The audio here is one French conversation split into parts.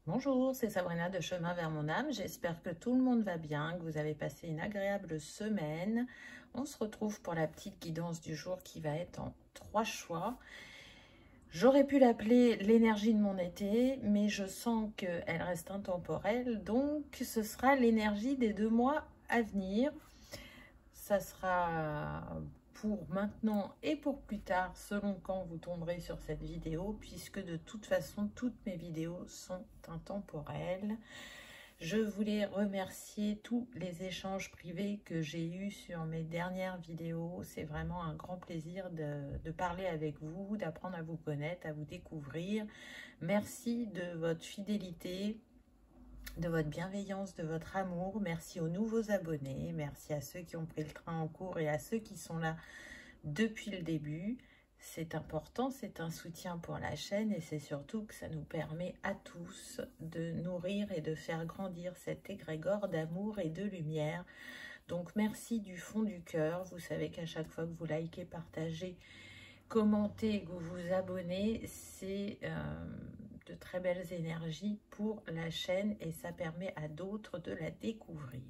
Bonjour, c'est Sabrina de Chemin vers mon âme. J'espère que tout le monde va bien, que vous avez passé une agréable semaine. On se retrouve pour la petite guidance du jour qui va être en 3 choix. J'aurais pu l'appeler l'énergie de mon été, mais je sens qu'elle reste intemporelle. Donc, ce sera l'énergie des 2 mois à venir. Ça sera pour maintenant et pour plus tard, selon quand vous tomberez sur cette vidéo, puisque de toute façon, toutes mes vidéos sont intemporelles. Je voulais remercier tous les échanges privés que j'ai eus sur mes dernières vidéos. C'est vraiment un grand plaisir de parler avec vous, d'apprendre à vous connaître, à vous découvrir. Merci de votre fidélité, de votre bienveillance, de votre amour. Merci aux nouveaux abonnés. Merci à ceux qui ont pris le train en cours et à ceux qui sont là depuis le début. C'est important, c'est un soutien pour la chaîne et c'est surtout que ça nous permet à tous de nourrir et de faire grandir cet égrégore d'amour et de lumière. Donc merci du fond du cœur. Vous savez qu'à chaque fois que vous likez, partagez, commentez, que vous vous abonnez, c'est de très belles énergies pour la chaîne et ça permet à d'autres de la découvrir.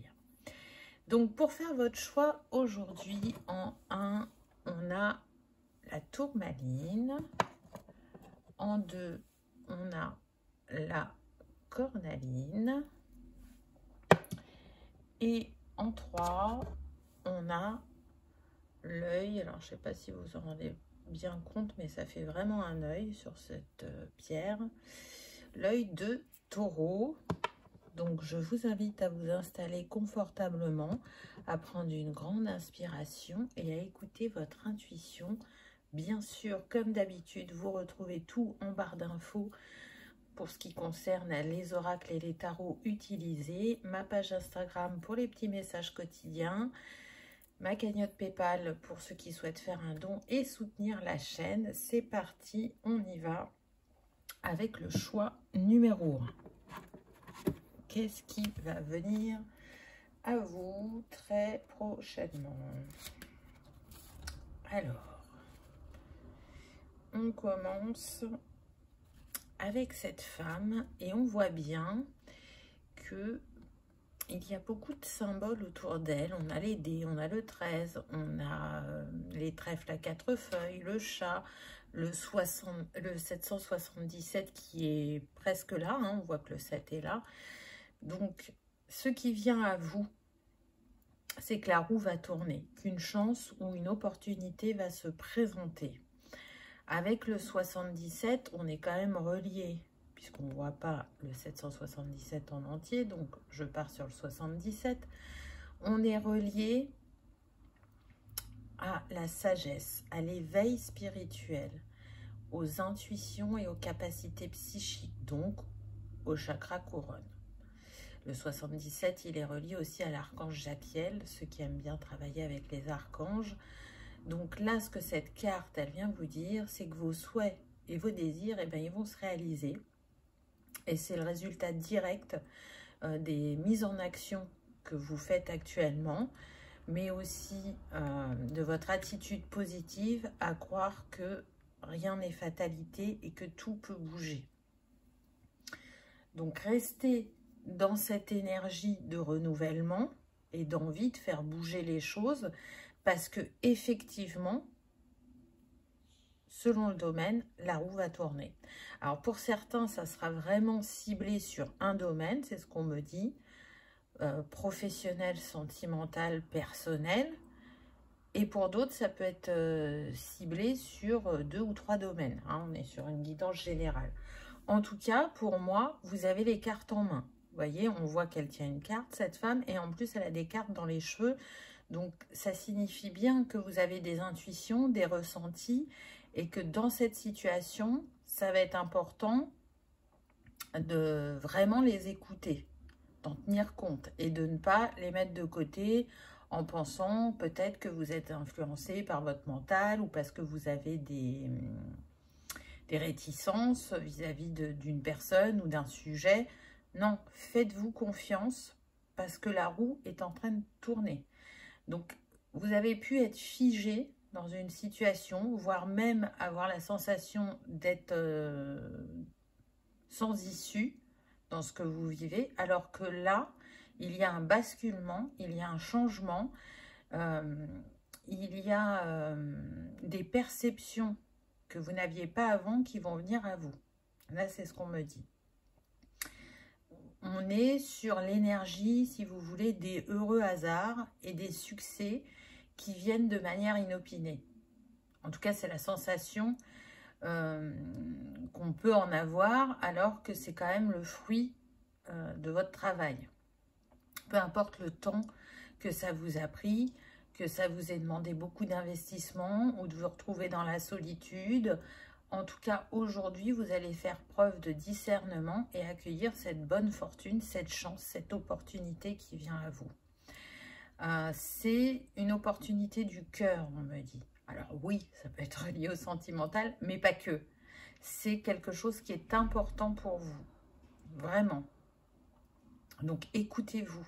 Donc pour faire votre choix aujourd'hui, en 1, on a la tourmaline, en 2, on a la cornaline, et en 3, on a l'œil. Alors, je ne sais pas si vous vous en rendez bien compte, mais ça fait vraiment un œil sur cette pierre. L'œil de taureau. Donc, je vous invite à vous installer confortablement, à prendre une grande inspiration et à écouter votre intuition. Bien sûr, comme d'habitude, vous retrouvez tout en barre d'infos pour ce qui concerne les oracles et les tarots utilisés, ma page Instagram pour les petits messages quotidiens, ma cagnotte PayPal pour ceux qui souhaitent faire un don et soutenir la chaîne. C'est parti, on y va avec le choix numéro 1. Qu'est-ce qui va venir à vous très prochainement? Alors, on commence avec cette femme et on voit bien que il y a beaucoup de symboles autour d'elle. On a les dés, on a le 13, on a les trèfles à 4 feuilles, le chat, le 777 qui est presque là, hein, on voit que le 7 est là. Donc, ce qui vient à vous, c'est que la roue va tourner, qu'une chance ou une opportunité va se présenter. Avec le 77, on est quand même relié, puisqu'on ne voit pas le 777 en entier, donc je pars sur le 77. On est relié à la sagesse, à l'éveil spirituel, aux intuitions et aux capacités psychiques, donc au chakra couronne. Le 77, il est relié aussi à l'archange Jathiel, ceux qui aiment bien travailler avec les archanges. Donc là, ce que cette carte, elle vient vous dire, c'est que vos souhaits et vos désirs, eh bien, ils vont se réaliser. Et c'est le résultat direct des mises en action que vous faites actuellement, mais aussi de votre attitude positive à croire que rien n'est fatalité et que tout peut bouger. Donc, restez dans cette énergie de renouvellement et d'envie de faire bouger les choses parce que effectivement, selon le domaine, la roue va tourner. Alors, pour certains, ça sera vraiment ciblé sur un domaine, c'est ce qu'on me dit, professionnel, sentimental, personnel. Et pour d'autres, ça peut être ciblé sur 2 ou 3 domaines. Hein, on est sur une guidance générale. En tout cas, pour moi, vous avez les cartes en main. Vous voyez, on voit qu'elle tient une carte, cette femme, et en plus, elle a des cartes dans les cheveux. Donc, ça signifie bien que vous avez des intuitions, des ressentis, et que dans cette situation, ça va être important de vraiment les écouter, d'en tenir compte, et de ne pas les mettre de côté en pensant peut-être que vous êtes influencé par votre mental ou parce que vous avez des réticences vis-à-vis d'une personne ou d'un sujet. Non, faites-vous confiance parce que la roue est en train de tourner. Donc, vous avez pu être figé dans une situation, voire même avoir la sensation d'être sans issue, dans ce que vous vivez, alors que là, il y a un basculement, il y a un changement, il y a des perceptions que vous n'aviez pas avant qui vont venir à vous. Là, c'est ce qu'on me dit. On est sur l'énergie, si vous voulez, des heureux hasards et des succès qui viennent de manière inopinée. En tout cas, c'est la sensation qu'on peut en avoir, alors que c'est quand même le fruit de votre travail. Peu importe le temps que ça vous a pris, que ça vous ait demandé beaucoup d'investissement ou de vous retrouver dans la solitude. En tout cas, aujourd'hui, vous allez faire preuve de discernement et accueillir cette bonne fortune, cette chance, cette opportunité qui vient à vous. C'est une opportunité du cœur, on me dit. Alors oui, ça peut être lié au sentimental, mais pas que. C'est quelque chose qui est important pour vous, vraiment. Donc écoutez-vous.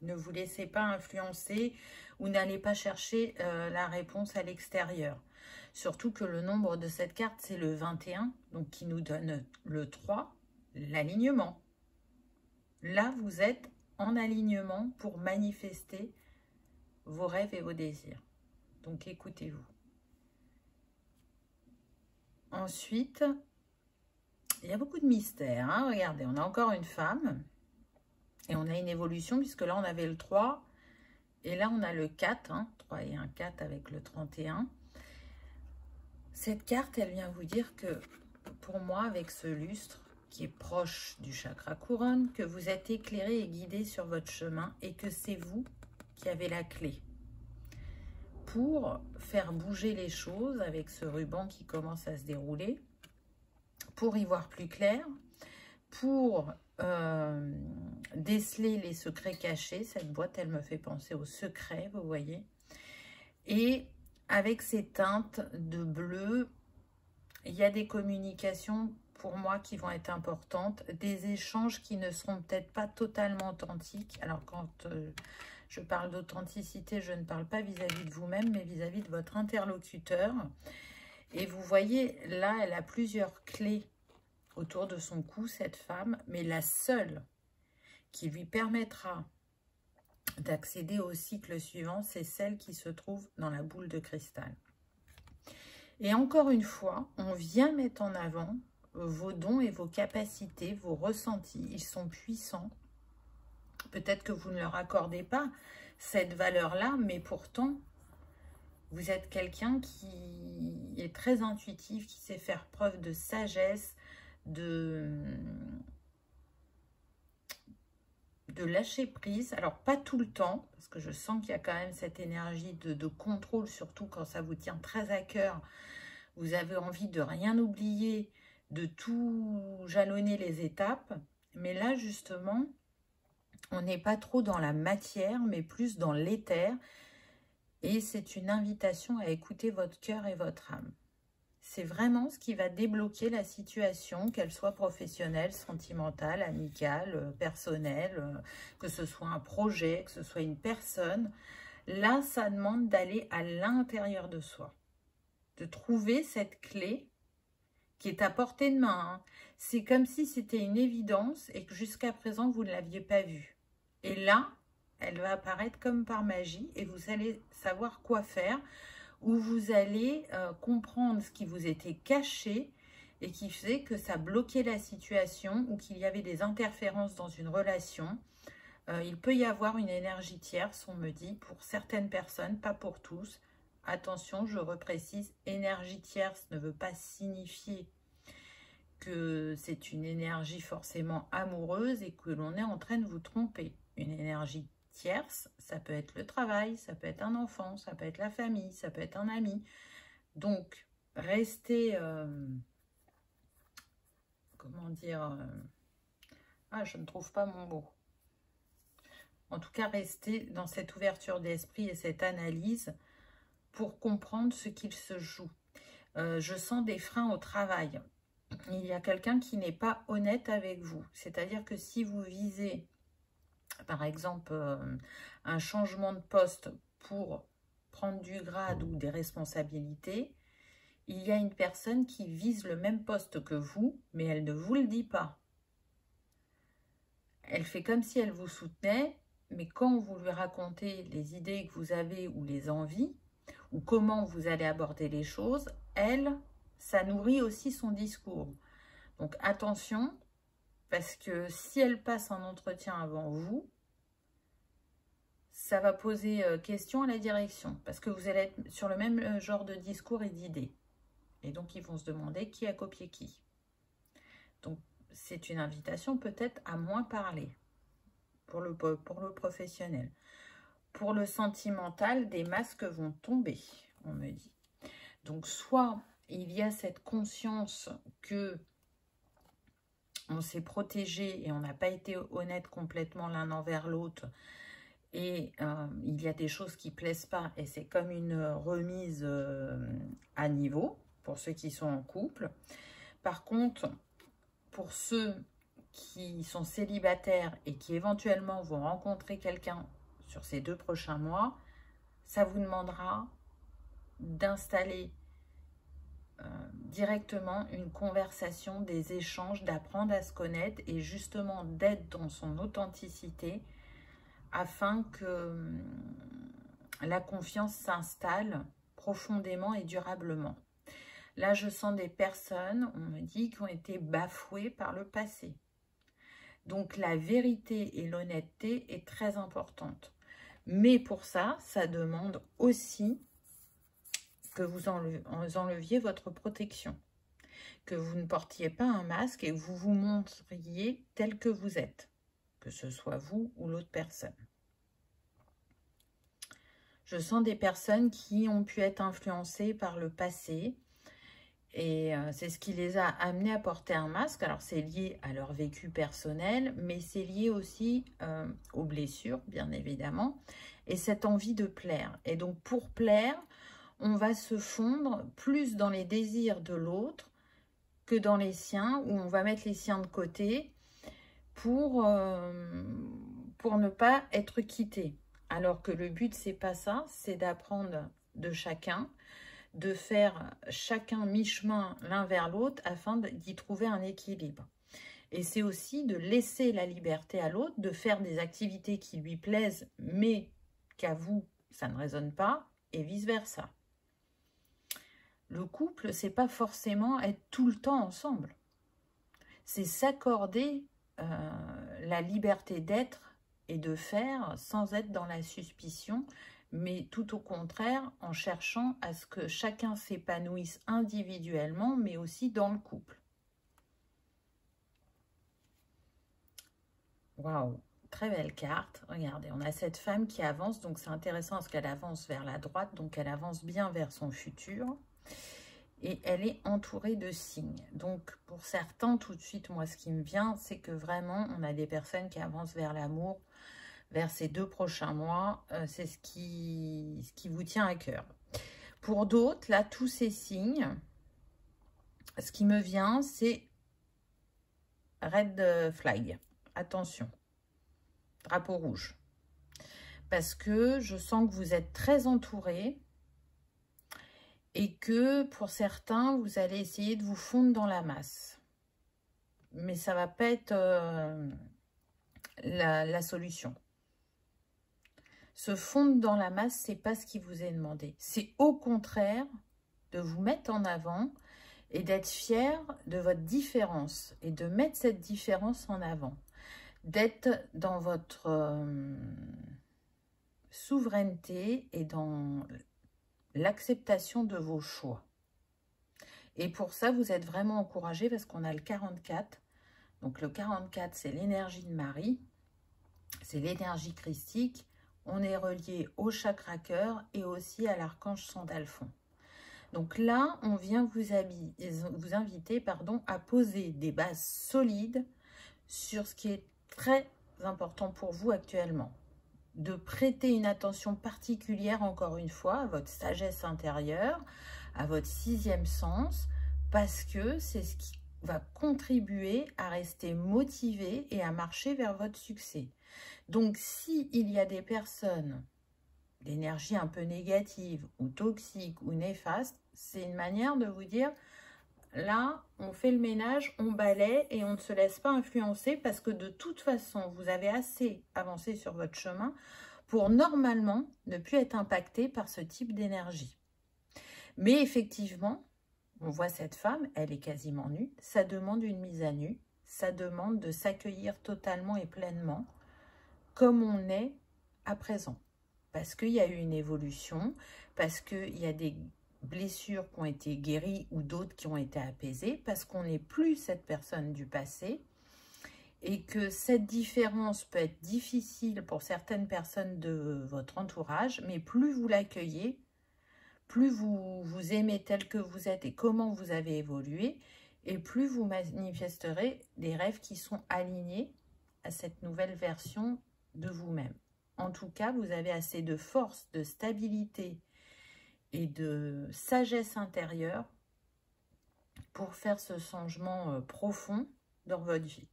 Ne vous laissez pas influencer ou n'allez pas chercher la réponse à l'extérieur. Surtout que le nombre de cette carte, c'est le 21, donc qui nous donne le 3, l'alignement. Là, vous êtes en alignement pour manifester vos rêves et vos désirs. Donc, écoutez-vous. Ensuite, il y a beaucoup de mystères. Hein. Regardez, on a encore une femme. Et on a une évolution, puisque là, on avait le 3. Et là, on a le 4. Hein, 3 et un 4 avec le 31. Cette carte, elle vient vous dire que, pour moi, avec ce lustre, qui est proche du chakra couronne, que vous êtes éclairé et guidé sur votre chemin et que c'est vous qui avez la clé pour faire bouger les choses avec ce ruban qui commence à se dérouler, pour y voir plus clair, pour déceler les secrets cachés. Cette boîte, elle me fait penser aux secrets, vous voyez. Et avec ces teintes de bleu, il y a des communications pour moi qui vont être importantes, des échanges qui ne seront peut-être pas totalement authentiques. Alors quand je parle d'authenticité, je ne parle pas vis-à-vis de vous-même, mais vis-à-vis de votre interlocuteur. Et vous voyez, là, elle a plusieurs clés autour de son cou, cette femme, mais la seule qui lui permettra d'accéder au cycle suivant, c'est celle qui se trouve dans la boule de cristal. Et encore une fois, on vient mettre en avant vos dons et vos capacités, vos ressentis. Ils sont puissants. Peut-être que vous ne leur accordez pas cette valeur-là, mais pourtant, vous êtes quelqu'un qui est très intuitif, qui sait faire preuve de sagesse, de lâcher prise. Alors, pas tout le temps, parce que je sens qu'il y a quand même cette énergie de contrôle, surtout quand ça vous tient très à cœur. Vous avez envie de rien oublier, de tout jalonner les étapes. Mais là, justement, on n'est pas trop dans la matière, mais plus dans l'éther. Et c'est une invitation à écouter votre cœur et votre âme. C'est vraiment ce qui va débloquer la situation, qu'elle soit professionnelle, sentimentale, amicale, personnelle, que ce soit un projet, que ce soit une personne. Là, ça demande d'aller à l'intérieur de soi, de trouver cette clé qui est à portée de main. Hein. C'est comme si c'était une évidence et que jusqu'à présent, vous ne l'aviez pas vue. Et là, elle va apparaître comme par magie et vous allez savoir quoi faire, où vous allez comprendre ce qui vous était caché et qui faisait que ça bloquait la situation ou qu'il y avait des interférences dans une relation. Il peut y avoir une énergie tierce, on me dit, pour certaines personnes, pas pour tous. Attention, je reprécise, énergie tierce ne veut pas signifier que c'est une énergie forcément amoureuse et que l'on est en train de vous tromper. Une énergie tierce, ça peut être le travail, ça peut être un enfant, ça peut être la famille, ça peut être un ami. Donc, restez, comment dire, je ne trouve pas mon mot. En tout cas, restez dans cette ouverture d'esprit et cette analyse pour comprendre ce qu'il se joue. Je sens des freins au travail. Il y a quelqu'un qui n'est pas honnête avec vous. C'est-à-dire que si vous visez, par exemple, un changement de poste pour prendre du grade ou des responsabilités, il y a une personne qui vise le même poste que vous, mais elle ne vous le dit pas. elle fait comme si elle vous soutenait, mais quand vous lui racontez les idées que vous avez ou les envies, ou comment vous allez aborder les choses, elle, ça nourrit aussi son discours. Donc attention, parce que si elle passe en entretien avant vous, ça va poser question à la direction, parce que vous allez être sur le même genre de discours et d'idées. Et donc, ils vont se demander qui a copié qui. Donc, c'est une invitation peut-être à moins parler pour le professionnel. Pour le sentimental, des masques vont tomber, on me dit. Donc, soit il y a cette conscience que on s'est protégé et on n'a pas été honnête complètement l'un envers l'autre, et il y a des choses qui ne plaisent pas, et c'est comme une remise à niveau pour ceux qui sont en couple. Par contre, pour ceux qui sont célibataires et qui éventuellement vont rencontrer quelqu'un sur ces 2 prochains mois, ça vous demandera d'installer directement une conversation, des échanges, d'apprendre à se connaître et justement d'être dans son authenticité afin que la confiance s'installe profondément et durablement. Là, je sens des personnes, on me dit, qui ont été bafouées par le passé. Donc, la vérité et l'honnêteté est très importante. Mais pour ça, ça demande aussi que vous enleviez votre protection, que vous ne portiez pas un masque et que vous vous montriez tel que vous êtes, que ce soit vous ou l'autre personne. Je sens des personnes qui ont pu être influencées par le passé et c'est ce qui les a amenés à porter un masque. Alors, c'est lié à leur vécu personnel, mais c'est lié aussi aux blessures, bien évidemment, et cette envie de plaire. Et donc, pour plaire, on va se fondre plus dans les désirs de l'autre que dans les siens, où on va mettre les siens de côté pour ne pas être quitté. Alors que le but, c'est pas ça, c'est d'apprendre de chacun, de faire chacun mi-chemin l'un vers l'autre afin d'y trouver un équilibre. Et c'est aussi de laisser la liberté à l'autre, de faire des activités qui lui plaisent, mais qu'à vous, ça ne résonne pas, et vice-versa. Le couple, c'est pas forcément être tout le temps ensemble. C'est s'accorder la liberté d'être et de faire sans être dans la suspicion, mais tout au contraire en cherchant à ce que chacun s'épanouisse individuellement, mais aussi dans le couple. Waouh, très belle carte. Regardez, on a cette femme qui avance, donc c'est intéressant parce qu'elle avance vers la droite, donc elle avance bien vers son futur. Et elle est entourée de signes. Donc, pour certains, tout de suite, moi, ce qui me vient, c'est que vraiment, on a des personnes qui avancent vers l'amour, vers ces 2 prochains mois. C'est ce qui vous tient à cœur. Pour d'autres, là, tous ces signes, ce qui me vient, c'est red flag. Attention, drapeau rouge. Parce que je sens que vous êtes très entourés. Et que pour certains, vous allez essayer de vous fondre dans la masse. Mais ça ne va pas être la solution. Se fondre dans la masse, ce n'est pas ce qui vous est demandé. C'est au contraire de vous mettre en avant et d'être fier de votre différence. Et de mettre cette différence en avant. D'être dans votre souveraineté et dans l'acceptation de vos choix. Et pour ça, vous êtes vraiment encouragé parce qu'on a le 44. Donc le 44, c'est l'énergie de Marie, c'est l'énergie christique. On est relié au chakra cœur et aussi à l'archange Sandalphon. Donc là, on vient vous inviter à poser des bases solides sur ce qui est très important pour vous actuellement. De prêter une attention particulière, encore une fois, à votre sagesse intérieure, à votre 6e sens, parce que c'est ce qui va contribuer à rester motivé et à marcher vers votre succès. Donc, s'il y a des personnes d'énergie un peu négative ou toxique ou néfaste, c'est une manière de vous dire, là, on fait le ménage, on balaie et on ne se laisse pas influencer parce que de toute façon, vous avez assez avancé sur votre chemin pour normalement ne plus être impacté par ce type d'énergie. Mais effectivement, on voit cette femme, elle est quasiment nue, ça demande une mise à nu, ça demande de s'accueillir totalement et pleinement comme on est à présent. Parce qu'il y a eu une évolution, parce qu'il y a des blessures qui ont été guéries ou d'autres qui ont été apaisées, parce qu'on n'est plus cette personne du passé et que cette différence peut être difficile pour certaines personnes de votre entourage, mais plus vous l'accueillez, plus vous vous aimez tel que vous êtes et comment vous avez évolué, et plus vous manifesterez des rêves qui sont alignés à cette nouvelle version de vous-même. En tout cas, vous avez assez de force, de stabilité et de sagesse intérieure pour faire ce changement profond dans votre vie.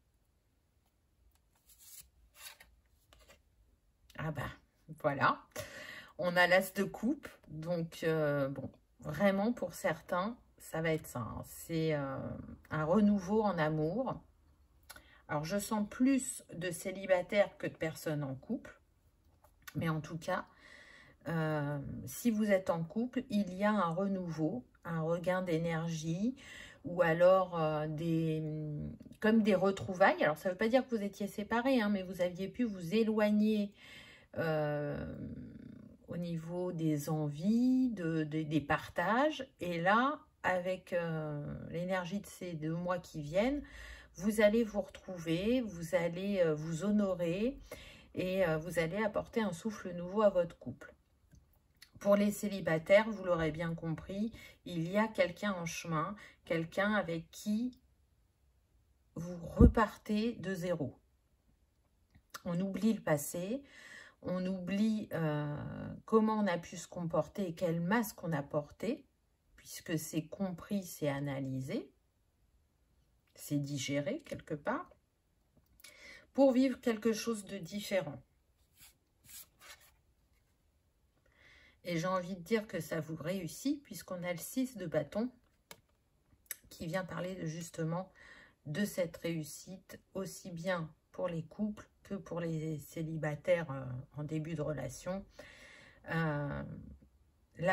Ah bah, voilà. On a l'as de coupe. Donc, bon, vraiment pour certains, ça va être ça. Hein. C'est un renouveau en amour. Alors, je sens plus de célibataires que de personnes en couple. Mais en tout cas, si vous êtes en couple, il y a un renouveau, un regain d'énergie ou alors comme des retrouvailles. Alors, ça ne veut pas dire que vous étiez séparés, hein, mais vous aviez pu vous éloigner au niveau des envies, des partages. Et là, avec l'énergie de ces 2 mois qui viennent, vous allez vous retrouver, vous allez vous honorer et vous allez apporter un souffle nouveau à votre couple. Pour les célibataires, vous l'aurez bien compris, il y a quelqu'un en chemin, quelqu'un avec qui vous repartez de zéro. On oublie le passé, on oublie comment on a pu se comporter et quel masque on a porté, puisque c'est compris, c'est analysé, c'est digéré quelque part, pour vivre quelque chose de différent. Et j'ai envie de dire que ça vous réussit, puisqu'on a le 6 de bâton qui vient parler justement de cette réussite, aussi bien pour les couples que pour les célibataires en début de relation. La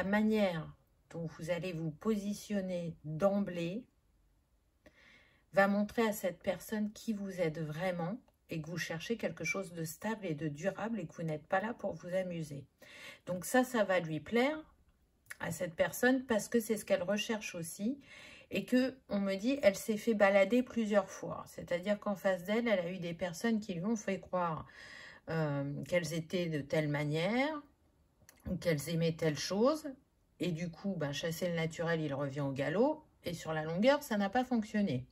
manière dont vous allez vous positionner d'emblée va montrer à cette personne qui vous êtes vraiment et que vous cherchez quelque chose de stable et de durable et que vous n'êtes pas là pour vous amuser. Donc ça va lui plaire à cette personne parce que c'est ce qu'elle recherche aussi et que on me dit, elle s'est fait balader plusieurs fois. C'est-à-dire qu'en face d'elle, elle a eu des personnes qui lui ont fait croire qu'elles étaient de telle manière ou qu'elles aimaient telle chose. Et du coup, ben, chasser le naturel, il revient au galop. Et sur la longueur, ça n'a pas fonctionné.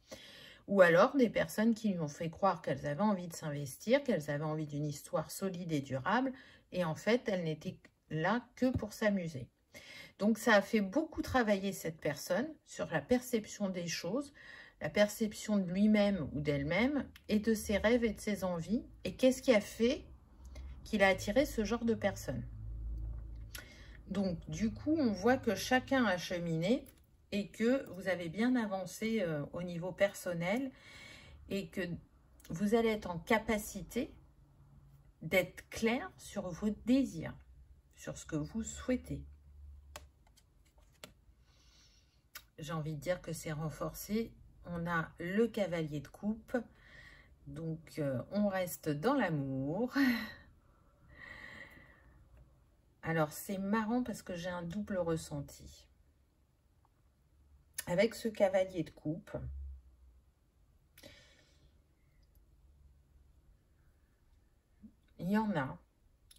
Ou alors des personnes qui lui ont fait croire qu'elles avaient envie de s'investir, qu'elles avaient envie d'une histoire solide et durable. Et en fait, elles n'étaient là que pour s'amuser. Donc, ça a fait beaucoup travailler cette personne sur la perception des choses, la perception de lui-même ou d'elle-même et de ses rêves et de ses envies. Et qu'est-ce qui a fait qu'il a attiré ce genre de personnes? Donc, du coup, on voit que chacun a cheminé et que vous avez bien avancé au niveau personnel et que vous allez être en capacité d'être clair sur vos désirs, sur ce que vous souhaitez. J'ai envie de dire que c'est renforcé. On a le cavalier de coupe. Donc, on reste dans l'amour. Alors, c'est marrant parce que j'ai un double ressenti. Avec ce cavalier de coupe, il y en a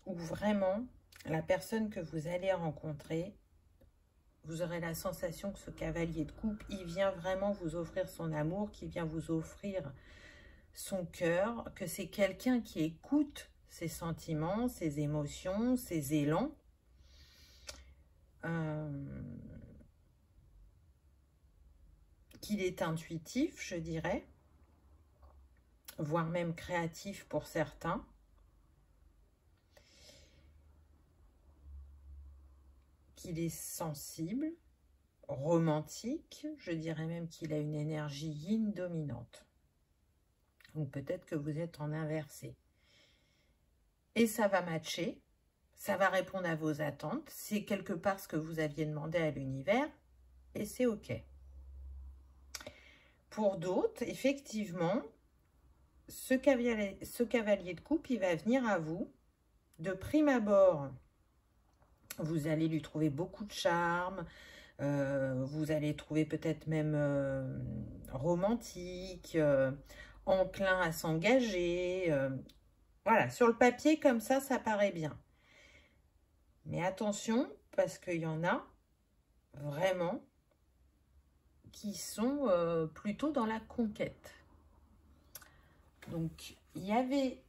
où vraiment, la personne que vous allez rencontrer, vous aurez la sensation que ce cavalier de coupe, il vient vraiment vous offrir son amour, qui vient vous offrir son cœur, que c'est quelqu'un qui écoute ses sentiments, ses émotions, ses élans. Qu'il est intuitif, je dirais, voire même créatif pour certains. Qu'il est sensible romantique. Je dirais même qu'il a une énergie yin dominante. Ou peut-être que vous êtes en inversé. Et ça va matcher. Ça va répondre à vos attentes. C'est quelque part ce que vous aviez demandé à l'univers. Et c'est OK. Pour d'autres, effectivement, ce cavalier de coupe, il va venir à vous. De prime abord, vous allez lui trouver beaucoup de charme. Vous allez trouver peut-être même romantique, enclin à s'engager. Voilà, sur le papier, comme ça paraît bien. Mais attention, parce qu'il y en a vraiment qui sont plutôt dans la conquête. Donc, il y avait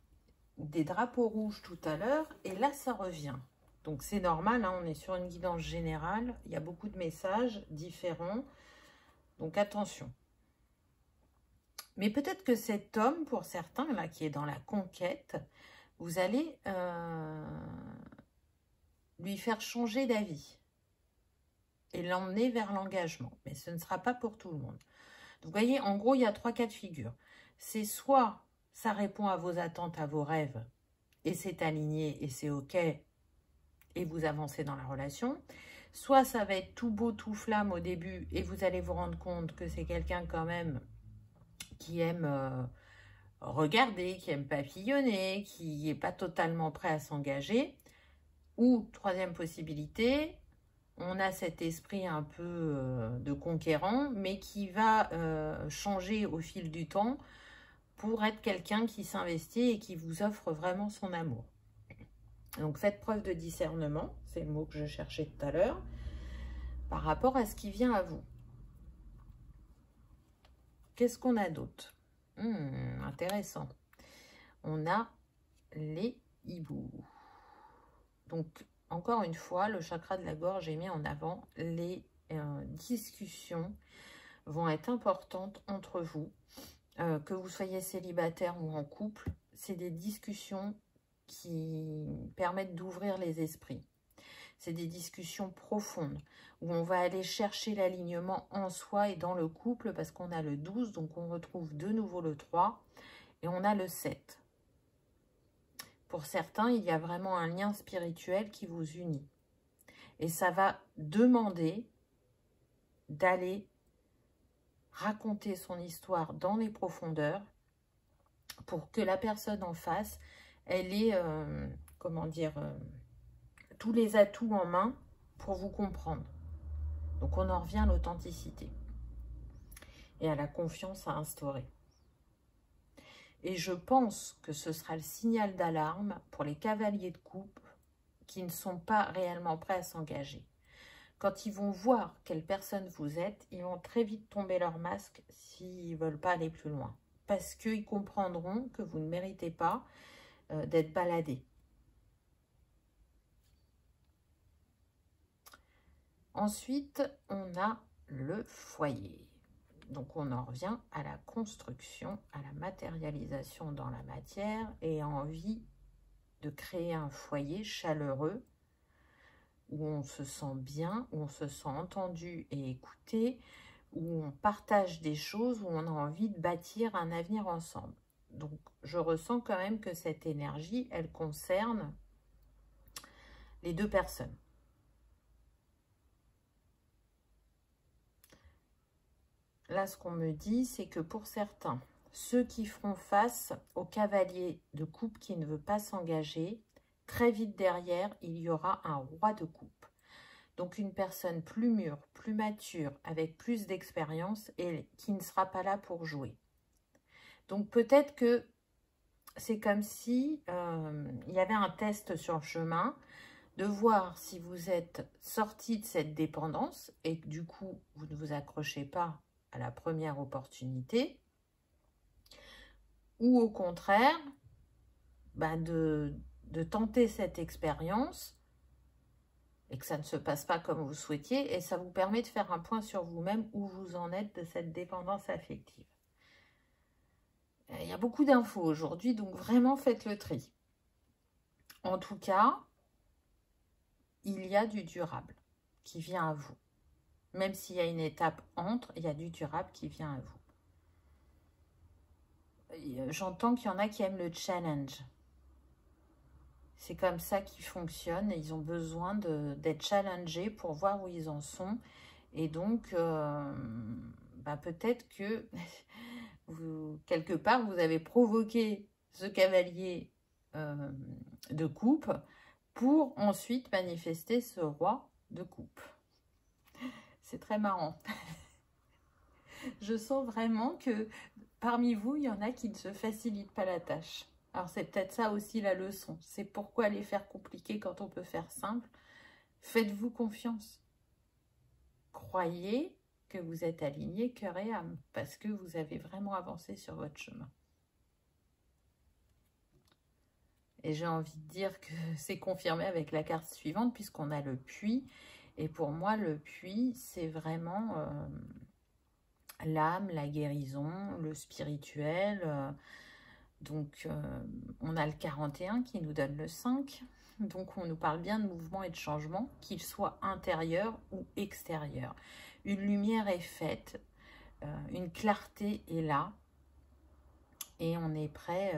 des drapeaux rouges tout à l'heure, et là, ça revient. Donc, c'est normal, hein, on est sur une guidance générale. Il y a beaucoup de messages différents. Donc, attention. Mais peut-être que cet homme, pour certains, là, qui est dans la conquête, vous allez lui faire changer d'avis et l'emmener vers l'engagement. Mais ce ne sera pas pour tout le monde. Donc, vous voyez, en gros, il y a 3 cas de figure. C'est soit ça répond à vos attentes, à vos rêves, et c'est aligné, et c'est OK, et vous avancez dans la relation. Soit ça va être tout beau, tout flamme au début, et vous allez vous rendre compte que c'est quelqu'un quand même qui aime regarder, qui aime papillonner, qui n'est pas totalement prêt à s'engager. Ou, troisième possibilité, on a cet esprit un peu de conquérant, mais qui va changer au fil du temps pour être quelqu'un qui s'investit et qui vous offre vraiment son amour. Donc, faites preuve de discernement, c'est le mot que je cherchais tout à l'heure, par rapport à ce qui vient à vous. Qu'est-ce qu'on a d'autre? Intéressant. On a les hiboux. Donc, encore une fois, le chakra de la gorge est mis en avant. Les discussions vont être importantes entre vous. Que vous soyez célibataire ou en couple, c'est des discussions qui permettent d'ouvrir les esprits. C'est des discussions profondes où on va aller chercher l'alignement en soi et dans le couple parce qu'on a le 12, donc on retrouve de nouveau le 3 et on a le 7. Pour certains, il y a vraiment un lien spirituel qui vous unit. Et ça va demander d'aller raconter son histoire dans les profondeurs pour que la personne en face, elle ait, comment dire, tous les atouts en main pour vous comprendre. Donc, on en revient à l'authenticité et à la confiance à instaurer. Et je pense que ce sera le signal d'alarme pour les cavaliers de coupe qui ne sont pas réellement prêts à s'engager. Quand ils vont voir quelle personne vous êtes, ils vont très vite tomber leur masque s'ils ne veulent pas aller plus loin. Parce qu'ils comprendront que vous ne méritez pas d'être baladé. Ensuite, on a le foyer. Donc, on en revient à la construction, à la matérialisation dans la matière et envie de créer un foyer chaleureux où on se sent bien, où on se sent entendu et écouté, où on partage des choses, où on a envie de bâtir un avenir ensemble. Donc, je ressens quand même que cette énergie, elle concerne les deux personnes. Là, ce qu'on me dit, c'est que pour certains, ceux qui feront face au cavalier de coupe qui ne veut pas s'engager, très vite derrière, il y aura un roi de coupe. Donc, une personne plus mûre, plus mature, avec plus d'expérience et qui ne sera pas là pour jouer. Donc, peut-être que c'est comme si il y avait un test sur le chemin de voir si vous êtes sorti de cette dépendance et que du coup, vous ne vous accrochez pas à la première opportunité, ou au contraire, de tenter cette expérience et que ça ne se passe pas comme vous souhaitiez, et ça vous permet de faire un point sur vous-même où vous en êtes de cette dépendance affective. Il y a beaucoup d'infos aujourd'hui, donc vraiment faites le tri. En tout cas, il y a du durable qui vient à vous. Même s'il y a une étape entre, il y a du durable qui vient à vous. J'entends qu'il y en a qui aiment le challenge. C'est comme ça qu'ils fonctionnent et ils ont besoin d'être challengés pour voir où ils en sont. Et donc, peut-être que quelque part, vous avez provoqué ce cavalier de coupe pour ensuite manifester ce roi de coupe. C'est très marrant. Je sens vraiment que parmi vous, il y en a qui ne se facilitent pas la tâche. Alors, c'est peut-être ça aussi la leçon. C'est pourquoi les faire compliquer quand on peut faire simple. Faites-vous confiance. Croyez que vous êtes aligné cœur et âme parce que vous avez vraiment avancé sur votre chemin. Et j'ai envie de dire que c'est confirmé avec la carte suivante puisqu'on a le puits. Et pour moi, le puits, c'est vraiment l'âme, la guérison, le spirituel. Donc, on a le 41 qui nous donne le 5. Donc, on nous parle bien de mouvement et de changement, qu'il soit intérieur ou extérieur. Une lumière est faite, une clarté est là, et on est prêt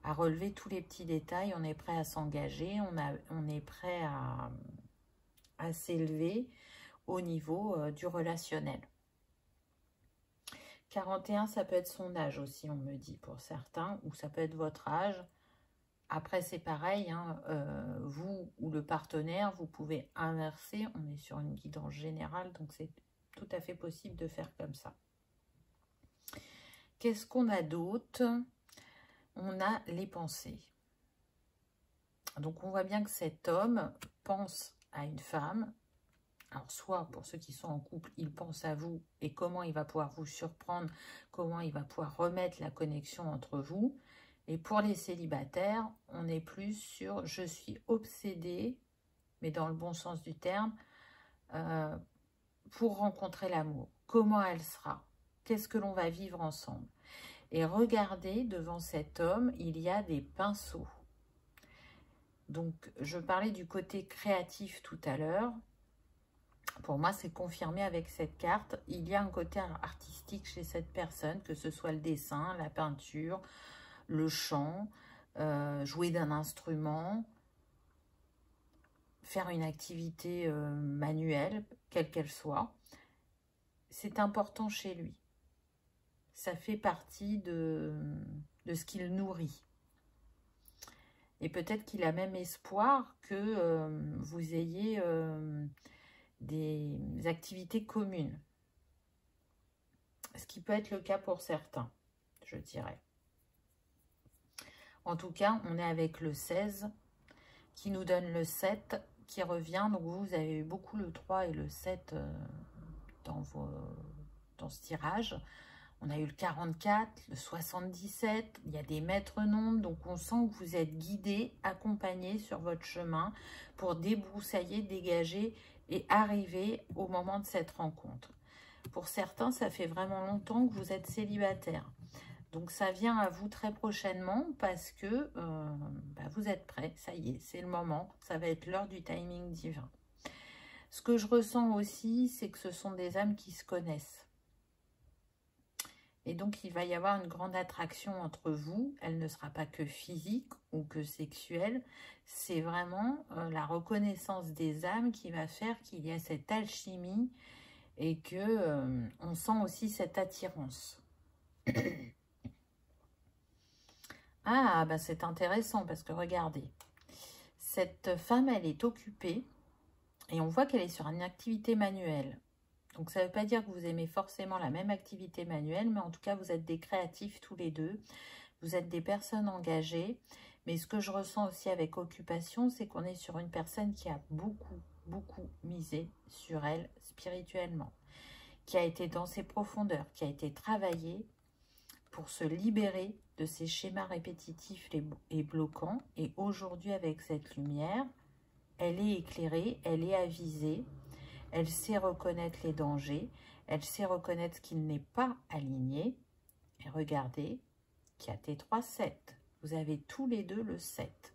à relever tous les petits détails, on est prêt à s'engager, on est prêt à s'élever au niveau du relationnel. 41, ça peut être son âge aussi, on me dit, pour certains, ou ça peut être votre âge. Après, c'est pareil, hein, vous ou le partenaire, vous pouvez inverser. On est sur une guidance générale, donc c'est tout à fait possible de faire comme ça. Qu'est-ce qu'on a d'autre? On a les pensées. Donc, on voit bien que cet homme pense à une femme. Alors, soit pour ceux qui sont en couple, il pense à vous et comment il va pouvoir vous surprendre, comment il va pouvoir remettre la connexion entre vous. Et pour les célibataires, on est plus sur « je suis obsédée », mais dans le bon sens du terme, pour rencontrer l'amour. Comment elle sera? Qu'est-ce que l'on va vivre ensemble? Et regardez, devant cet homme, il y a des pinceaux. Donc, je parlais du côté créatif tout à l'heure. Pour moi, c'est confirmé avec cette carte. Il y a un côté artistique chez cette personne, que ce soit le dessin, la peinture, le chant, jouer d'un instrument, faire une activité manuelle, quelle qu'elle soit. C'est important chez lui. Ça fait partie de ce qu'il nourrit. Et peut-être qu'il a même espoir que vous ayez des activités communes. Ce qui peut être le cas pour certains, je dirais. En tout cas, on est avec le 16 qui nous donne le 7 qui revient. Donc vous avez eu beaucoup le 3 et le 7 dans ce tirage. On a eu le 44, le 77, il y a des maîtres nombres. Donc on sent que vous êtes guidé, accompagné sur votre chemin pour débroussailler, dégager et arriver au moment de cette rencontre. Pour certains, ça fait vraiment longtemps que vous êtes célibataire. Donc, ça vient à vous très prochainement parce que vous êtes prêts. Ça y est, c'est le moment. Ça va être l'heure du timing divin. Ce que je ressens aussi, c'est que ce sont des âmes qui se connaissent. Et donc, il va y avoir une grande attraction entre vous. Elle ne sera pas que physique ou que sexuelle. C'est vraiment la reconnaissance des âmes qui va faire qu'il y a cette alchimie et que on sent aussi cette attirance. Ah, c'est intéressant parce que regardez, cette femme, elle est occupée et on voit qu'elle est sur une activité manuelle. Donc, ça ne veut pas dire que vous aimez forcément la même activité manuelle, mais en tout cas, vous êtes des créatifs tous les deux. Vous êtes des personnes engagées. Mais ce que je ressens aussi avec occupation, c'est qu'on est sur une personne qui a beaucoup misé sur elle spirituellement, qui a été dans ses profondeurs, qui a été travaillée pour se libérer de ces schémas répétitifs et bloquants. Et aujourd'hui, avec cette lumière, elle est éclairée, elle est avisée, elle sait reconnaître les dangers, elle sait reconnaître ce qui n'est pas aligné. Et regardez, qu'il y a T3, 7. Vous avez tous les deux le 7.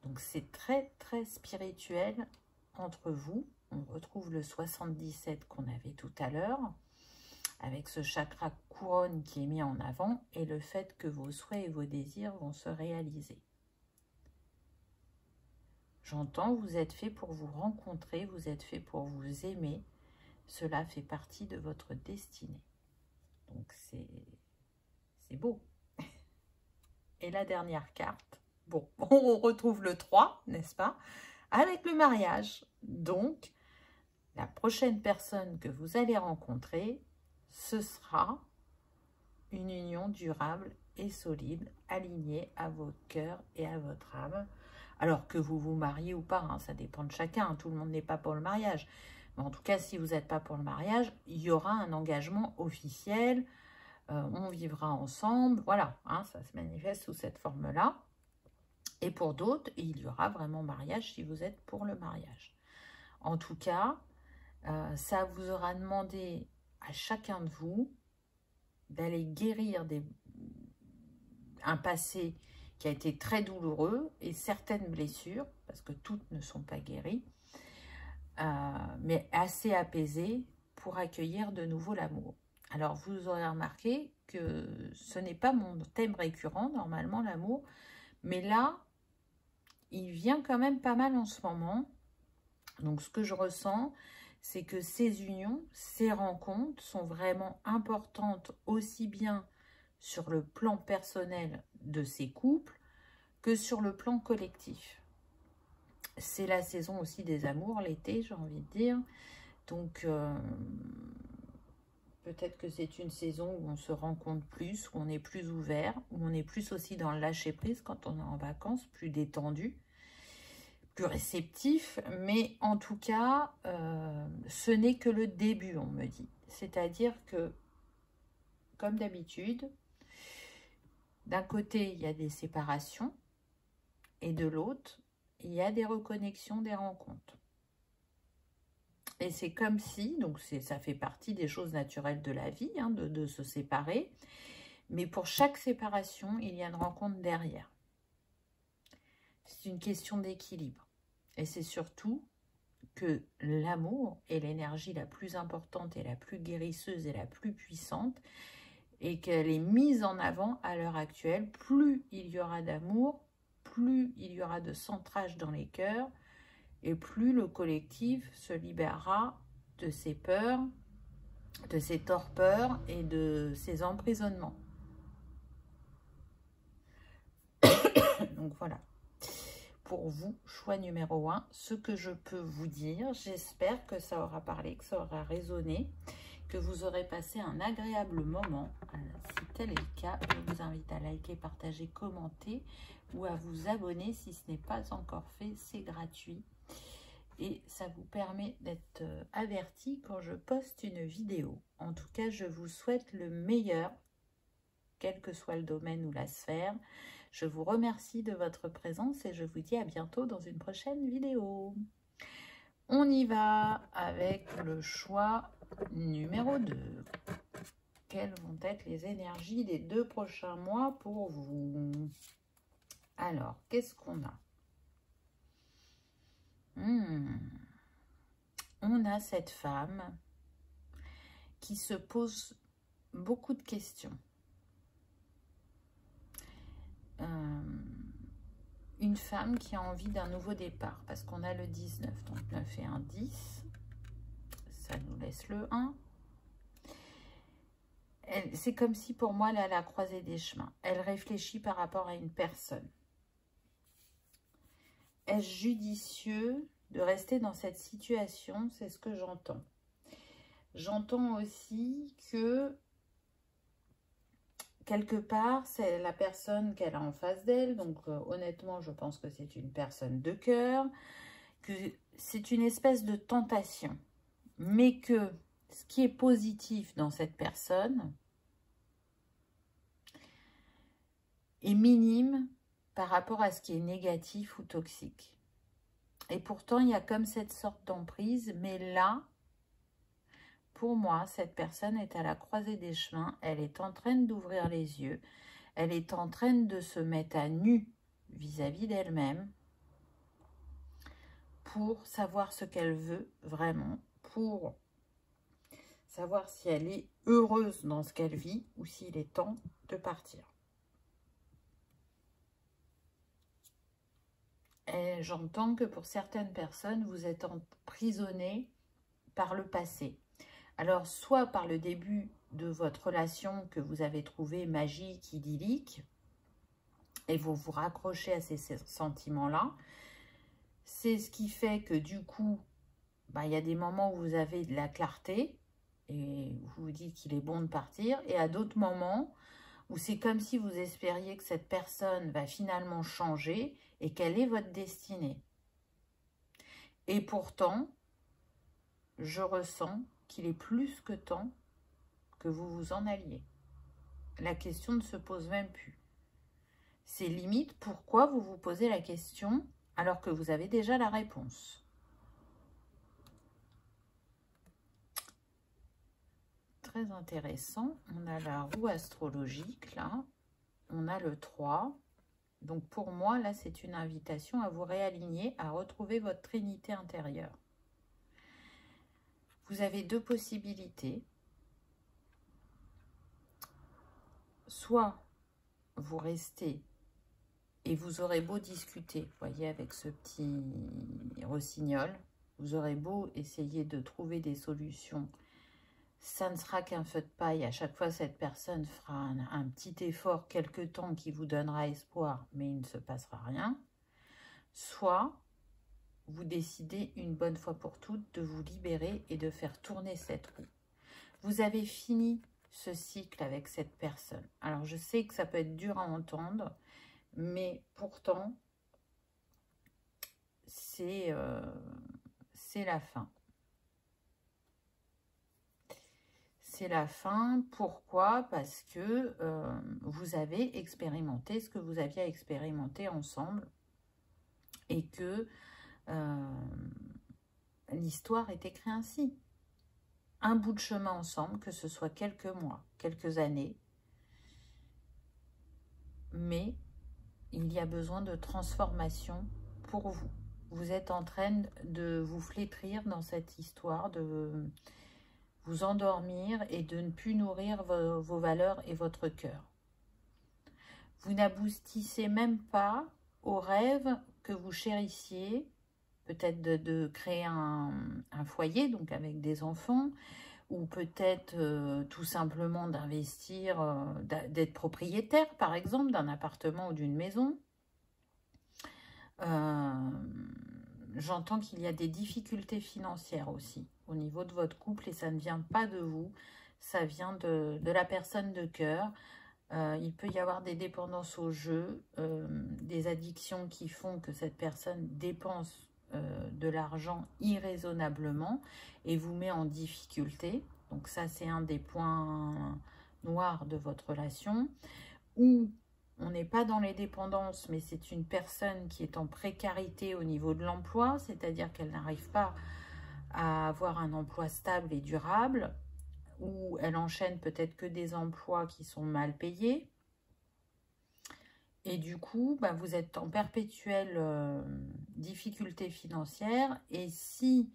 Donc, c'est très spirituel entre vous. On retrouve le 77 qu'on avait tout à l'heure, avec ce chakra couronne qui est mis en avant, et le fait que vos souhaits et vos désirs vont se réaliser. J'entends, vous êtes fait pour vous rencontrer, vous êtes fait pour vous aimer. Cela fait partie de votre destinée. Donc c'est beau. Et la dernière carte, bon, on retrouve le 3, n'est-ce pas? Avec le mariage. Donc, la prochaine personne que vous allez rencontrer, ce sera une union durable et solide, alignée à votre cœur et à votre âme. Alors que vous vous mariez ou pas, hein, ça dépend de chacun, hein, tout le monde n'est pas pour le mariage. Mais en tout cas, si vous n'êtes pas pour le mariage, il y aura un engagement officiel, on vivra ensemble, voilà, hein, ça se manifeste sous cette forme-là. Et pour d'autres, il y aura vraiment mariage si vous êtes pour le mariage. En tout cas, ça vous aura demandé à chacun de vous d'aller guérir un passé qui a été très douloureux et certaines blessures, parce que toutes ne sont pas guéries, mais assez apaisées pour accueillir de nouveau l'amour. Alors, vous aurez remarqué que ce n'est pas mon thème récurrent, normalement, l'amour, mais là, il vient quand même pas mal en ce moment. Donc, ce que je ressens, c'est que ces unions, ces rencontres sont vraiment importantes aussi bien sur le plan personnel de ces couples que sur le plan collectif. C'est la saison aussi des amours, l'été, j'ai envie de dire. Donc, peut-être que c'est une saison où on se rencontre plus, où on est plus ouvert, où on est plus aussi dans le lâcher-prise quand on est en vacances, plus détendu, plus réceptif. Mais en tout cas, ce n'est que le début, on me dit. C'est-à-dire que, comme d'habitude, d'un côté, il y a des séparations, et de l'autre, il y a des reconnexions, des rencontres. Et c'est comme si, donc ça fait partie des choses naturelles de la vie, hein, de se séparer. Mais pour chaque séparation, il y a une rencontre derrière. C'est une question d'équilibre. Et c'est surtout que l'amour est l'énergie la plus importante et la plus guérisseuse et la plus puissante. Et qu'elle est mise en avant à l'heure actuelle. Plus il y aura d'amour, plus il y aura de centrage dans les cœurs. Et plus le collectif se libérera de ses peurs, de ses torpeurs et de ses emprisonnements. Donc voilà. Pour vous, choix numéro 1, ce que je peux vous dire, j'espère que ça aura parlé, que ça aura résonné, que vous aurez passé un agréable moment. Si tel est le cas, je vous invite à liker, partager, commenter ou à vous abonner si ce n'est pas encore fait, c'est gratuit. Et ça vous permet d'être averti quand je poste une vidéo. En tout cas, je vous souhaite le meilleur, quel que soit le domaine ou la sphère. Je vous remercie de votre présence et je vous dis à bientôt dans une prochaine vidéo. On y va avec le choix numéro 2. Quelles vont être les énergies des 2 prochains mois pour vous? Alors, qu'est-ce qu'on a? On a cette femme qui se pose beaucoup de questions. Une femme qui a envie d'un nouveau départ, parce qu'on a le 19, donc 9 et 1, 10. Ça nous laisse le 1. C'est comme si pour moi, elle a la croisée des chemins. Elle réfléchit par rapport à une personne. Est-ce judicieux de rester dans cette situation? C'est ce que j'entends. J'entends aussi que, quelque part, c'est la personne qu'elle a en face d'elle. Donc, honnêtement, je pense que c'est une personne de cœur. Que c'est une espèce de tentation. Mais que ce qui est positif dans cette personne est minime par rapport à ce qui est négatif ou toxique. Et pourtant, il y a comme cette sorte d'emprise. Mais là, pour moi, cette personne est à la croisée des chemins. Elle est en train d'ouvrir les yeux. Elle est en train de se mettre à nu vis-à-vis d'elle-même pour savoir ce qu'elle veut vraiment, pour savoir si elle est heureuse dans ce qu'elle vit ou s'il est temps de partir. Et j'entends que pour certaines personnes, vous êtes emprisonné par le passé. Alors, soit par le début de votre relation que vous avez trouvé magique, idyllique, et vous vous raccrochez à ces sentiments-là. C'est ce qui fait que du coup, il y a des moments où vous avez de la clarté, et vous vous dites qu'il est bon de partir, et à d'autres moments où c'est comme si vous espériez que cette personne va finalement changer et quelle est votre destinée. Et pourtant, je ressens qu'il est plus que temps que vous vous en alliez. La question ne se pose même plus. C'est limite pourquoi vous vous posez la question alors que vous avez déjà la réponse. Très intéressant. On a la roue astrologique, là. On a le 3. Donc pour moi, là, c'est une invitation à vous réaligner, à retrouver votre trinité intérieure. Vous avez deux possibilités. Soit vous restez et vous aurez beau discuter, vous voyez, avec ce petit rossignol, vous aurez beau essayer de trouver des solutions, ça ne sera qu'un feu de paille. À chaque fois, cette personne fera un petit effort, quelque temps, qui vous donnera espoir, mais il ne se passera rien. Soit vous décidez une bonne fois pour toutes de vous libérer et de faire tourner cette roue. Vous avez fini ce cycle avec cette personne. Alors, je sais que ça peut être dur à entendre, mais pourtant, c'est la fin. C'est la fin. Pourquoi? Parce que vous avez expérimenté ce que vous aviez à expérimenter ensemble et que l'histoire est écrite ainsi. Un bout de chemin ensemble, que ce soit quelques mois, quelques années, mais il y a besoin de transformation pour vous. Vous êtes en train de vous flétrir dans cette histoire, de vous endormir et de ne plus nourrir vos valeurs et votre cœur. Vous n'aboutissez même pas au rêve que vous chérissiez, peut-être de créer un foyer, donc avec des enfants, ou peut-être tout simplement d'investir, d'être propriétaire, par exemple, d'un appartement ou d'une maison. J'entends qu'il y a des difficultés financières aussi au niveau de votre couple et ça ne vient pas de vous, ça vient de la personne de cœur. Il peut y avoir des dépendances au jeu, des addictions qui font que cette personne dépense de l'argent irraisonnablement et vous met en difficulté. Donc ça, c'est un des points noirs de votre relation. Ou on n'est pas dans les dépendances, mais c'est une personne qui est en précarité au niveau de l'emploi, c'est-à-dire qu'elle n'arrive pas à avoir un emploi stable et durable, ou elle enchaîne peut-être que des emplois qui sont mal payés. Et du coup, vous êtes en perpétuelle difficulté financière. Et si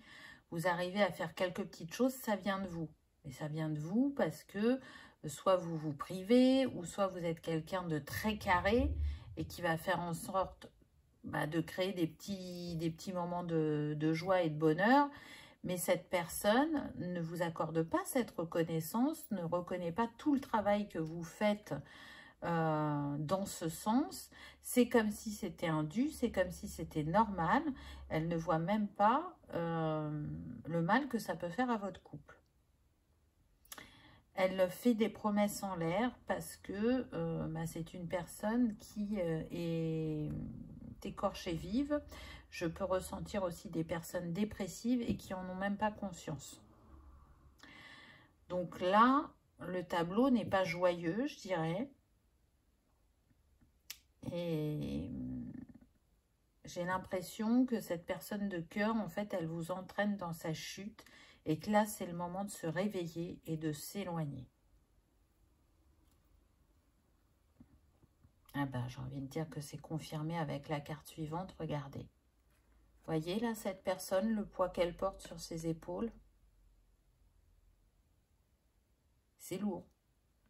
vous arrivez à faire quelques petites choses, ça vient de vous. Et ça vient de vous parce que soit vous vous privez, ou soit vous êtes quelqu'un de très carré et qui va faire en sorte de créer des petits moments de joie et de bonheur. Mais cette personne ne vous accorde pas cette reconnaissance, ne reconnaît pas tout le travail que vous faites dans ce sens. C'est comme si c'était un dû, c'est comme si c'était normal. Elle ne voit même pas le mal que ça peut faire à votre couple. Elle fait des promesses en l'air parce que c'est une personne qui est écorchée vive. Je peux ressentir aussi des personnes dépressives et qui en ont même pas conscience. Donc là, le tableau n'est pas joyeux, je dirais. Et j'ai l'impression que cette personne de cœur, en fait, elle vous entraîne dans sa chute et que là, c'est le moment de se réveiller et de s'éloigner. Ah j'ai envie de dire que c'est confirmé avec la carte suivante, regardez. Voyez là, cette personne, le poids qu'elle porte sur ses épaules, c'est lourd.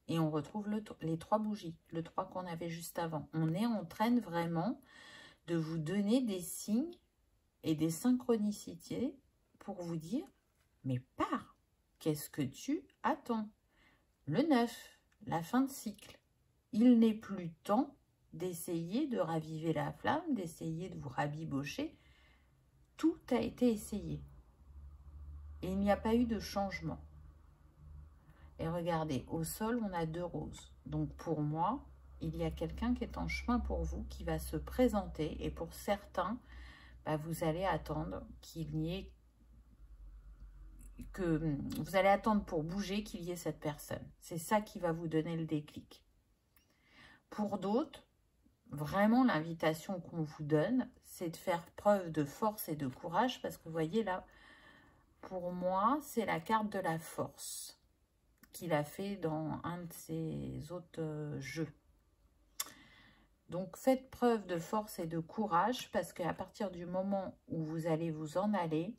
Et on retrouve les 3 bougies, le 3 qu'on avait juste avant. On est en train vraiment de vous donner des signes et des synchronicités pour vous dire, mais pars, qu'est-ce que tu attends? Le 9, la fin de cycle. Il n'est plus temps d'essayer de raviver la flamme, d'essayer de vous rabibocher. Tout a été essayé. Et il n'y a pas eu de changement. Et regardez, au sol, on a 2 roses. Donc pour moi, il y a quelqu'un qui est en chemin pour vous, qui va se présenter. Et pour certains, bah, vous allez attendre qu'il n'y ait vous allez attendre pour bouger qu'il y ait cette personne. C'est ça qui va vous donner le déclic. Pour d'autres, vraiment l'invitation qu'on vous donne, c'est de faire preuve de force et de courage, parce que vous voyez là, pour moi, c'est la carte de la force qu'il a fait dans un de ses autres jeux. Donc faites preuve de force et de courage, parce qu'à partir du moment où vous allez vous en aller,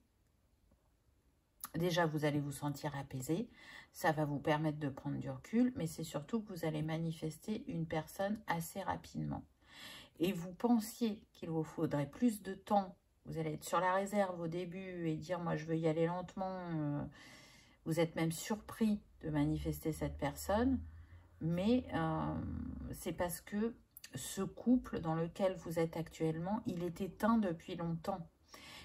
déjà, vous allez vous sentir apaisé, ça va vous permettre de prendre du recul, mais c'est surtout que vous allez manifester une personne assez rapidement. Et vous pensiez qu'il vous faudrait plus de temps, vous allez être sur la réserve au début et dire « moi je veux y aller lentement », vous êtes même surpris de manifester cette personne, mais c'est parce que ce couple dans lequel vous êtes actuellement, il est éteint depuis longtemps.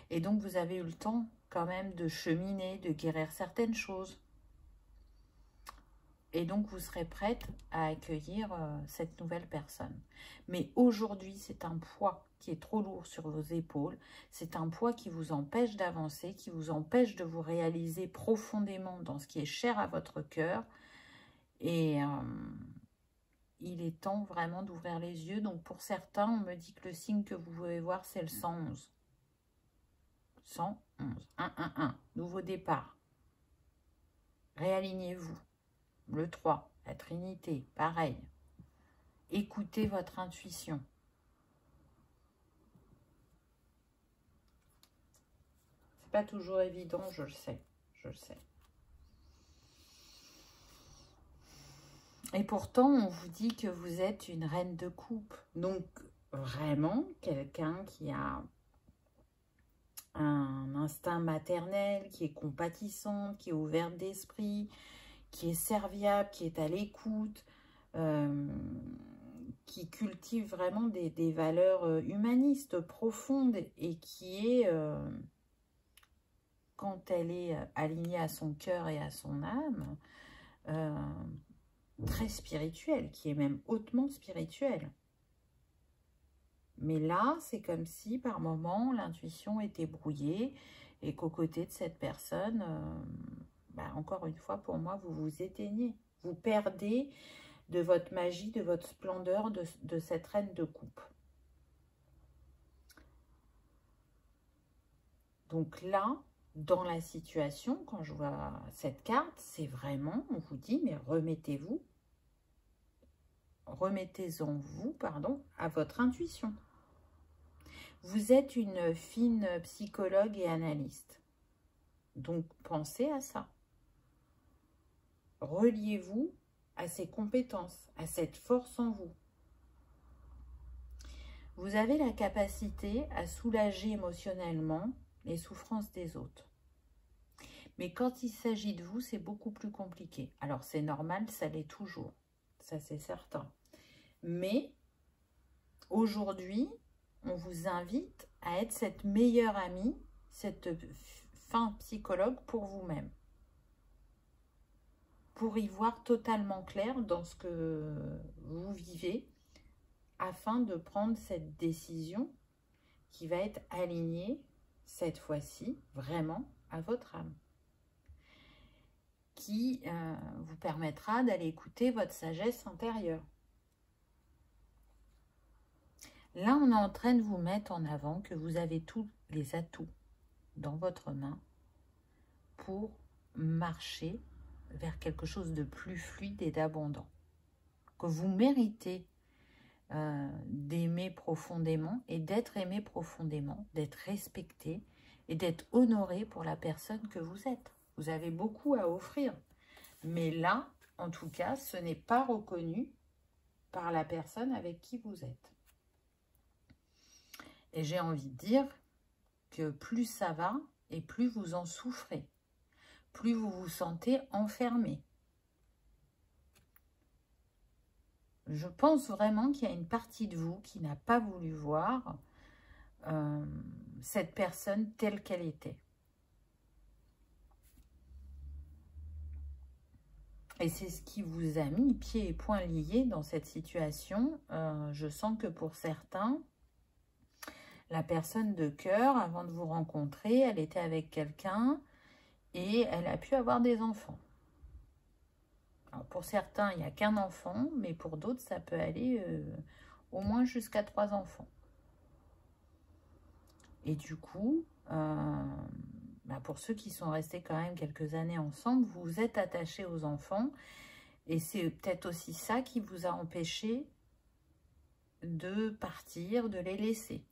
Et donc vous avez eu le temps quand même de cheminer, de guérir certaines choses. Et donc, vous serez prête à accueillir cette nouvelle personne. Mais aujourd'hui, c'est un poids qui est trop lourd sur vos épaules. C'est un poids qui vous empêche d'avancer, qui vous empêche de vous réaliser profondément dans ce qui est cher à votre cœur. Et il est temps vraiment d'ouvrir les yeux. Donc, pour certains, on me dit que le signe que vous pouvez voir, c'est le 111. 111. 111. Nouveau départ. Réalignez-vous. Le 3, la Trinité, pareil. Écoutez votre intuition. C'est pas toujours évident, je le sais. Je le sais. Et pourtant, on vous dit que vous êtes une reine de coupe. Donc, vraiment, quelqu'un qui a un instinct maternel, qui est compatissant, qui est ouverte d'esprit, qui est serviable, qui est à l'écoute, qui cultive vraiment des valeurs humanistes profondes et qui est, quand elle est alignée à son cœur et à son âme, très spirituelle, qui est même hautement spirituelle. Mais là, c'est comme si par moment, l'intuition était brouillée et qu'aux côtés de cette personne, encore une fois, pour moi, vous vous éteignez. Vous perdez de votre magie, de votre splendeur, de cette reine de coupe. Donc là, dans la situation, quand je vois cette carte, c'est vraiment, on vous dit, mais remettez-en vous, à votre intuition. Vous êtes une fine psychologue et analyste. Donc, pensez à ça. Reliez-vous à ces compétences, à cette force en vous. Vous avez la capacité à soulager émotionnellement les souffrances des autres. Mais quand il s'agit de vous, c'est beaucoup plus compliqué. Alors, c'est normal, ça l'est toujours. Ça, c'est certain. Mais, aujourd'hui, on vous invite à être cette meilleure amie, cette fin psychologue pour vous-même. Pour y voir totalement clair dans ce que vous vivez, afin de prendre cette décision qui va être alignée, cette fois-ci, vraiment à votre âme. Qui vous permettra d'aller écouter votre sagesse intérieure. Là, on est en train de vous mettre en avant que vous avez tous les atouts dans votre main pour marcher vers quelque chose de plus fluide et d'abondant. Que vous méritez d'aimer profondément et d'être aimé profondément, d'être respecté et d'être honoré pour la personne que vous êtes. Vous avez beaucoup à offrir. Mais là, en tout cas, ce n'est pas reconnu par la personne avec qui vous êtes. Et j'ai envie de dire que plus ça va et plus vous en souffrez. Plus vous vous sentez enfermé. Je pense vraiment qu'il y a une partie de vous qui n'a pas voulu voir cette personne telle qu'elle était. Et c'est ce qui vous a mis pieds et poings liés dans cette situation. Je sens que pour certains, la personne de cœur, avant de vous rencontrer, elle était avec quelqu'un et elle a pu avoir des enfants. Alors pour certains, il n'y a qu'un enfant, mais pour d'autres, ça peut aller au moins jusqu'à 3 enfants. Et du coup, pour ceux qui sont restés quand même quelques années ensemble, vous êtes attachés aux enfants. Et c'est peut-être aussi ça qui vous a empêché de partir, de les laisser.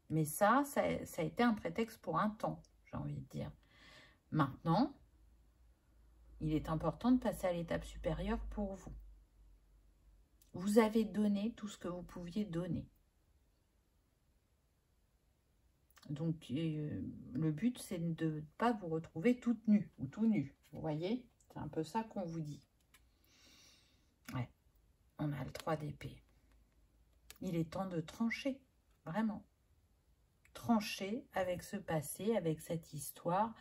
Mais ça a été un prétexte pour un temps, j'ai envie de dire. Maintenant, il est important de passer à l'étape supérieure pour vous. Vous avez donné tout ce que vous pouviez donner. Donc, le but, c'est de ne pas vous retrouver toute nue ou tout nu. Vous voyez? C'est un peu ça qu'on vous dit. Ouais, on a le 3 d'épée. Il est temps de trancher, vraiment. Trancher avec ce passé, avec cette histoire.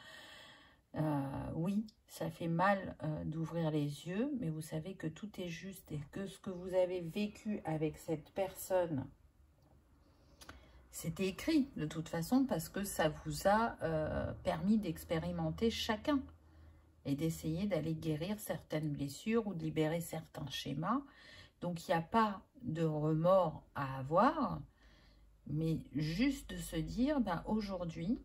Oui, ça fait mal d'ouvrir les yeux, mais vous savez que tout est juste et que ce que vous avez vécu avec cette personne, c'était écrit de toute façon parce que ça vous a permis d'expérimenter chacun et d'essayer d'aller guérir certaines blessures ou de libérer certains schémas. Donc, il n'y a pas de remords à avoir, mais juste de se dire, aujourd'hui,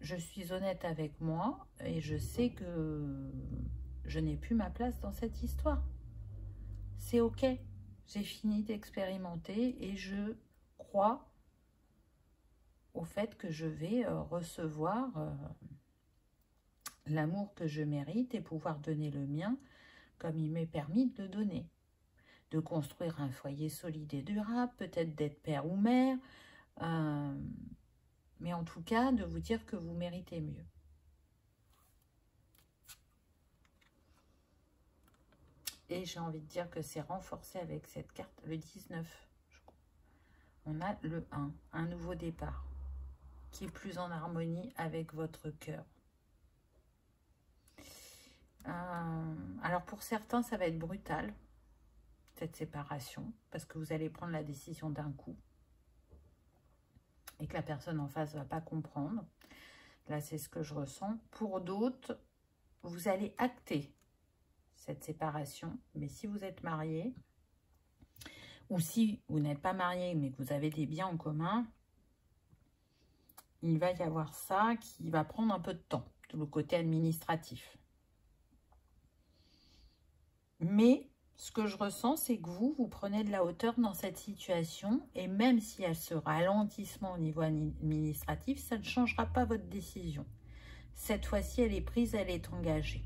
je suis honnête avec moi et je sais que je n'ai plus ma place dans cette histoire. C'est ok, j'ai fini d'expérimenter et je crois au fait que je vais recevoir l'amour que je mérite et pouvoir donner le mien comme il m'est permis de le donner. De construire un foyer solide et durable, peut-être d'être père ou mère, mais en tout cas, de vous dire que vous méritez mieux. Et j'ai envie de dire que c'est renforcé avec cette carte, le 19. On a le 1, un nouveau départ, qui est plus en harmonie avec votre cœur. Alors pour certains, ça va être brutal, cette séparation, parce que vous allez prendre la décision d'un coup, et que la personne en face ne va pas comprendre. Là, c'est ce que je ressens. Pour d'autres, vous allez acter cette séparation, mais si vous êtes marié, ou si vous n'êtes pas marié, mais que vous avez des biens en commun, il va y avoir ça qui va prendre un peu de temps, de le côté administratif. Mais ce que je ressens, c'est que vous prenez de la hauteur dans cette situation, et même s'il y a ce ralentissement au niveau administratif, ça ne changera pas votre décision. Cette fois-ci, elle est prise, elle est engagée.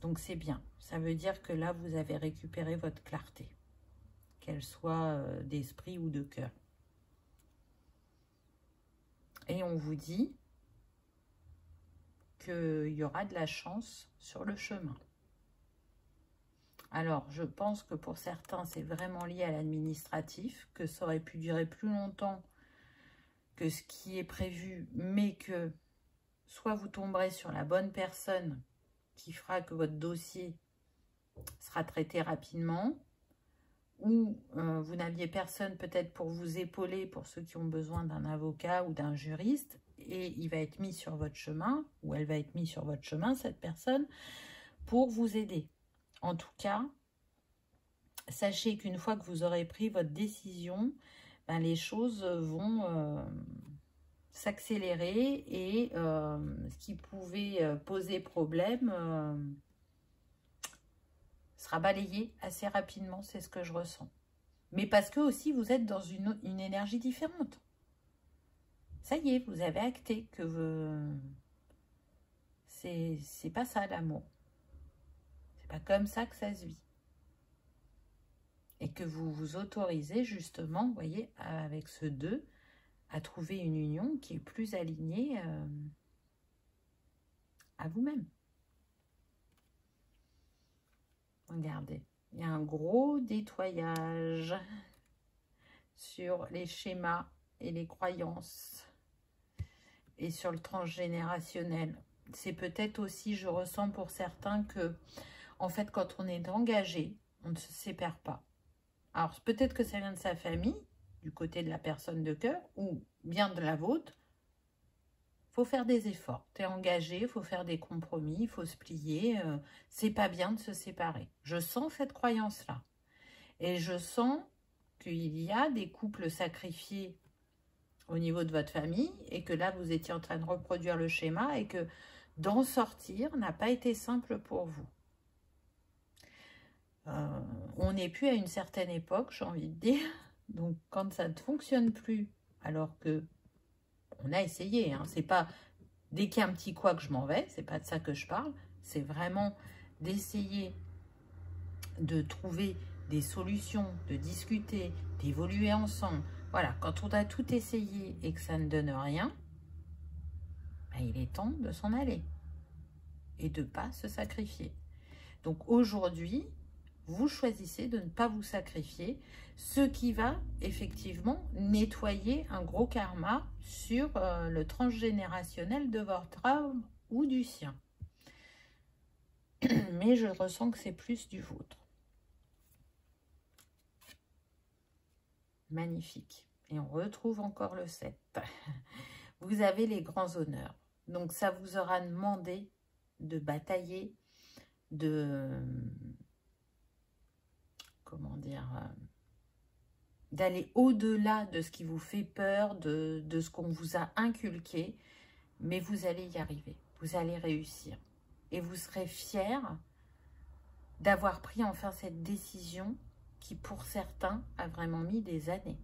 Donc c'est bien. Ça veut dire que là, vous avez récupéré votre clarté, qu'elle soit d'esprit ou de cœur. Et on vous dit qu'il y aura de la chance sur le chemin. Alors, je pense que pour certains, c'est vraiment lié à l'administratif, que ça aurait pu durer plus longtemps que ce qui est prévu, mais que soit vous tomberez sur la bonne personne qui fera que votre dossier sera traité rapidement, ou vous n'aviez personne peut-être pour vous épauler, pour ceux qui ont besoin d'un avocat ou d'un juriste, et il va être mis sur votre chemin, ou elle va être mise sur votre chemin, cette personne, pour vous aider. En tout cas, sachez qu'une fois que vous aurez pris votre décision, les choses vont s'accélérer et ce qui pouvait poser problème sera balayé assez rapidement, c'est ce que je ressens. Mais parce que aussi, vous êtes dans une énergie différente. Ça y est, vous avez acté que c'est pas ça l'amour. C'est pas comme ça que ça se vit. Et que vous vous autorisez justement, vous voyez, avec ce 2, à trouver une union qui est plus alignée à vous-même. Regardez, il y a un gros nettoyage sur les schémas et les croyances et sur le transgénérationnel. C'est peut-être aussi, je ressens pour certains que, en fait, quand on est engagé, on ne se sépare pas. Alors, peut-être que ça vient de sa famille, du côté de la personne de cœur, ou bien de la vôtre. Il faut faire des efforts. Tu es engagé, il faut faire des compromis, il faut se plier. C'est pas bien de se séparer. Je sens cette croyance-là. Et je sens qu'il y a des couples sacrifiés au niveau de votre famille et que là, vous étiez en train de reproduire le schéma et que d'en sortir n'a pas été simple pour vous. On n'est plus à une certaine époque, j'ai envie de dire. Donc, quand ça ne fonctionne plus, alors que on a essayé, hein, c'est pas dès qu'il y a un petit quoi que je m'en vais, c'est pas de ça que je parle, c'est vraiment d'essayer de trouver des solutions, de discuter, d'évoluer ensemble. Voilà, quand on a tout essayé et que ça ne donne rien, ben, il est temps de s'en aller et de ne pas se sacrifier. Donc aujourd'hui, vous choisissez de ne pas vous sacrifier, ce qui va effectivement nettoyer un gros karma sur le transgénérationnel de votre âme ou du sien. Mais je ressens que c'est plus du vôtre. Magnifique. Et on retrouve encore le 7. Vous avez les grands honneurs. Donc ça vous aura demandé de batailler, de... comment dire, d'aller au-delà de ce qui vous fait peur, de ce qu'on vous a inculqué, mais vous allez y arriver, vous allez réussir. Et vous serez fiers d'avoir pris enfin cette décision qui, pour certains, a vraiment mis des années.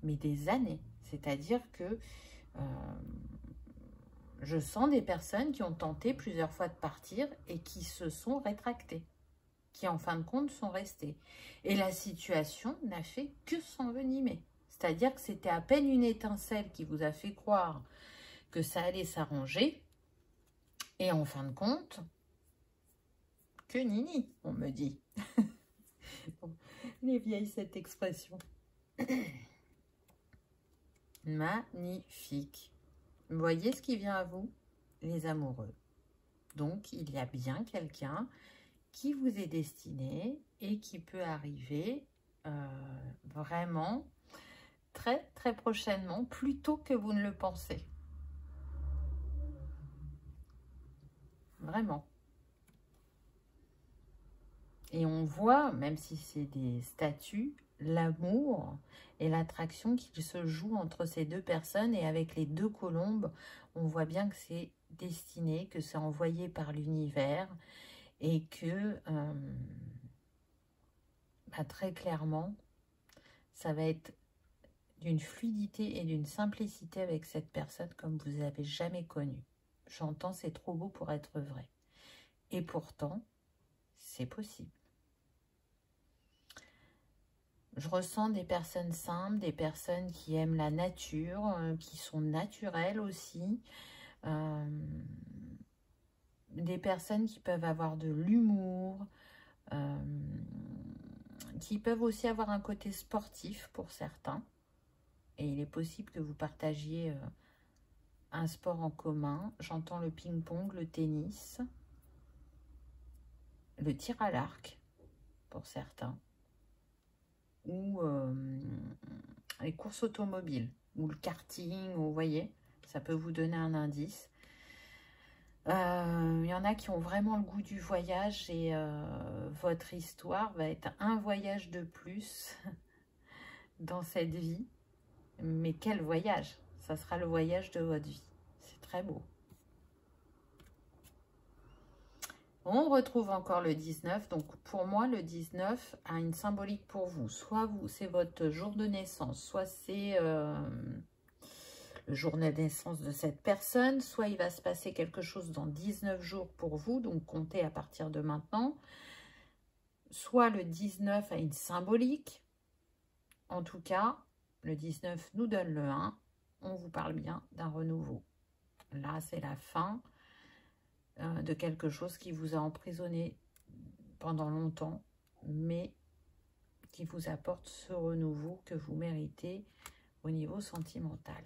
Mais des années, c'est-à-dire que je sens des personnes qui ont tenté plusieurs fois de partir et qui se sont rétractées, qui en fin de compte sont restés. Et la situation n'a fait que s'envenimer. C'est-à-dire que c'était à peine une étincelle qui vous a fait croire que ça allait s'arranger. Et en fin de compte, que nini, on me dit. Les vieilles, cette expression. Magnifique. Vous voyez ce qui vient à vous? Les amoureux. Donc, il y a bien quelqu'un qui vous est destiné et qui peut arriver vraiment très très prochainement, plus tôt que vous ne le pensez. Vraiment. Et on voit, même si c'est des statues, l'amour et l'attraction qui se joue entre ces deux personnes. Et avec les deux colombes, on voit bien que c'est destiné, que c'est envoyé par l'univers. Et que très clairement, ça va être d'une fluidité et d'une simplicité avec cette personne comme vous n'avez jamais connu. J'entends, c'est trop beau pour être vrai. Et pourtant, c'est possible. Je ressens des personnes simples, des personnes qui aiment la nature, qui sont naturelles aussi. Des personnes qui peuvent avoir de l'humour, qui peuvent aussi avoir un côté sportif pour certains. Et il est possible que vous partagiez un sport en commun. J'entends le ping-pong, le tennis, le tir à l'arc pour certains. Ou les courses automobiles, ou le karting, vous voyez, ça peut vous donner un indice. Il y en a qui ont vraiment le goût du voyage et votre histoire va être un voyage de plus dans cette vie. Mais quel voyage! Ça sera le voyage de votre vie. C'est très beau. On retrouve encore le 19. Donc, pour moi, le 19 a une symbolique pour vous. Soit c'est votre jour de naissance, soit c'est le jour de naissance de cette personne, soit il va se passer quelque chose dans 19 jours pour vous, donc comptez à partir de maintenant. Soit le 19 a une symbolique. En tout cas, le 19 nous donne le 1. On vous parle bien d'un renouveau. Là, c'est la fin de quelque chose qui vous a emprisonné pendant longtemps, mais qui vous apporte ce renouveau que vous méritez au niveau sentimental.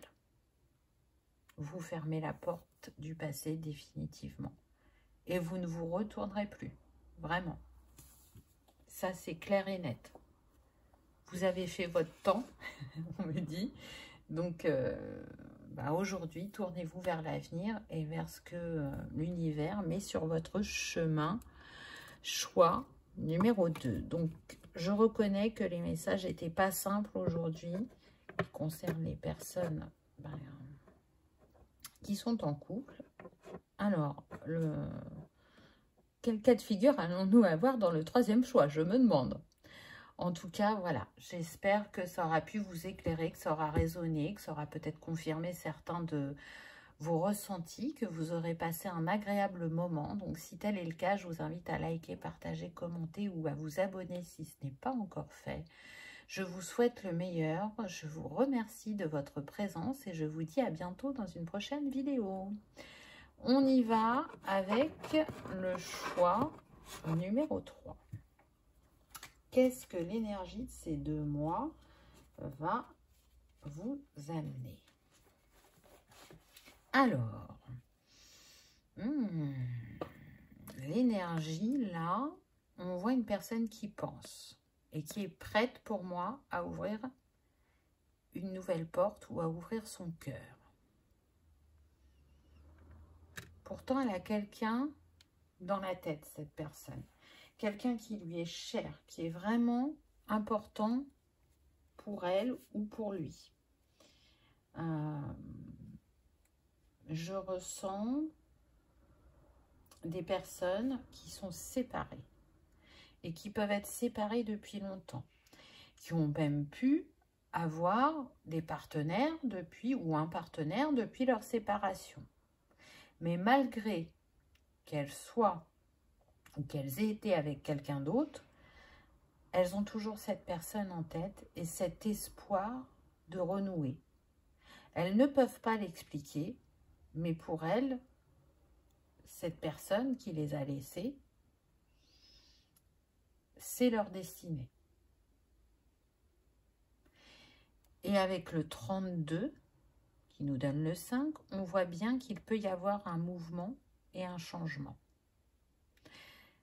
Vous fermez la porte du passé définitivement. Et vous ne vous retournerez plus. Vraiment. Ça, c'est clair et net. Vous avez fait votre temps, on me dit. Donc, aujourd'hui, tournez-vous vers l'avenir et vers ce que l'univers met sur votre chemin. Choix numéro 2. Donc, je reconnais que les messages n'étaient pas simples aujourd'hui. Qui concernent les personnes qui sont en couple. Alors, quel cas de figure allons-nous avoir dans le 3e choix? Je me demande. En tout cas, voilà, j'espère que ça aura pu vous éclairer, que ça aura résonné, que ça aura peut-être confirmé certains de vos ressentis, que vous aurez passé un agréable moment. Donc, si tel est le cas, je vous invite à liker, partager, commenter ou à vous abonner si ce n'est pas encore fait. Je vous souhaite le meilleur, je vous remercie de votre présence et je vous dis à bientôt dans une prochaine vidéo. On y va avec le choix numéro 3. Qu'est-ce que l'énergie de ces 2 mois va vous amener? Alors, l'énergie, là, on voit une personne qui pense et qui est prête pour moi à ouvrir une nouvelle porte ou à ouvrir son cœur. Pourtant, elle a quelqu'un dans la tête, cette personne. Quelqu'un qui lui est cher, qui est vraiment important pour elle ou pour lui. Je ressens des personnes qui sont séparées et qui peuvent être séparées depuis longtemps, qui ont même pu avoir des partenaires depuis ou un partenaire depuis leur séparation. Mais malgré qu'elles soient ou qu'elles aient été avec quelqu'un d'autre, elles ont toujours cette personne en tête et cet espoir de renouer. Elles ne peuvent pas l'expliquer, mais pour elles, cette personne qui les a laissées, c'est leur destinée. Et avec le 32, qui nous donne le 5, on voit bien qu'il peut y avoir un mouvement et un changement.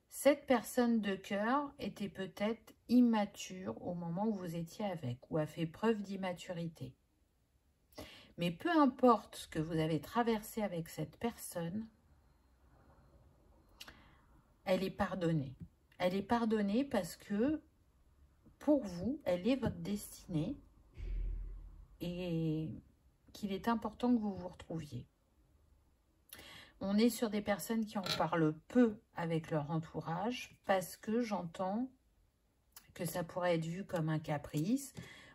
Cette personne de cœur était peut-être immature au moment où vous étiez avec, ou a fait preuve d'immaturité. Mais peu importe ce que vous avez traversé avec cette personne, elle est pardonnée. Elle est pardonnée parce que, pour vous, elle est votre destinée et qu'il est important que vous vous retrouviez. On est sur des personnes qui en parlent peu avec leur entourage parce que j'entends que ça pourrait être vu comme un caprice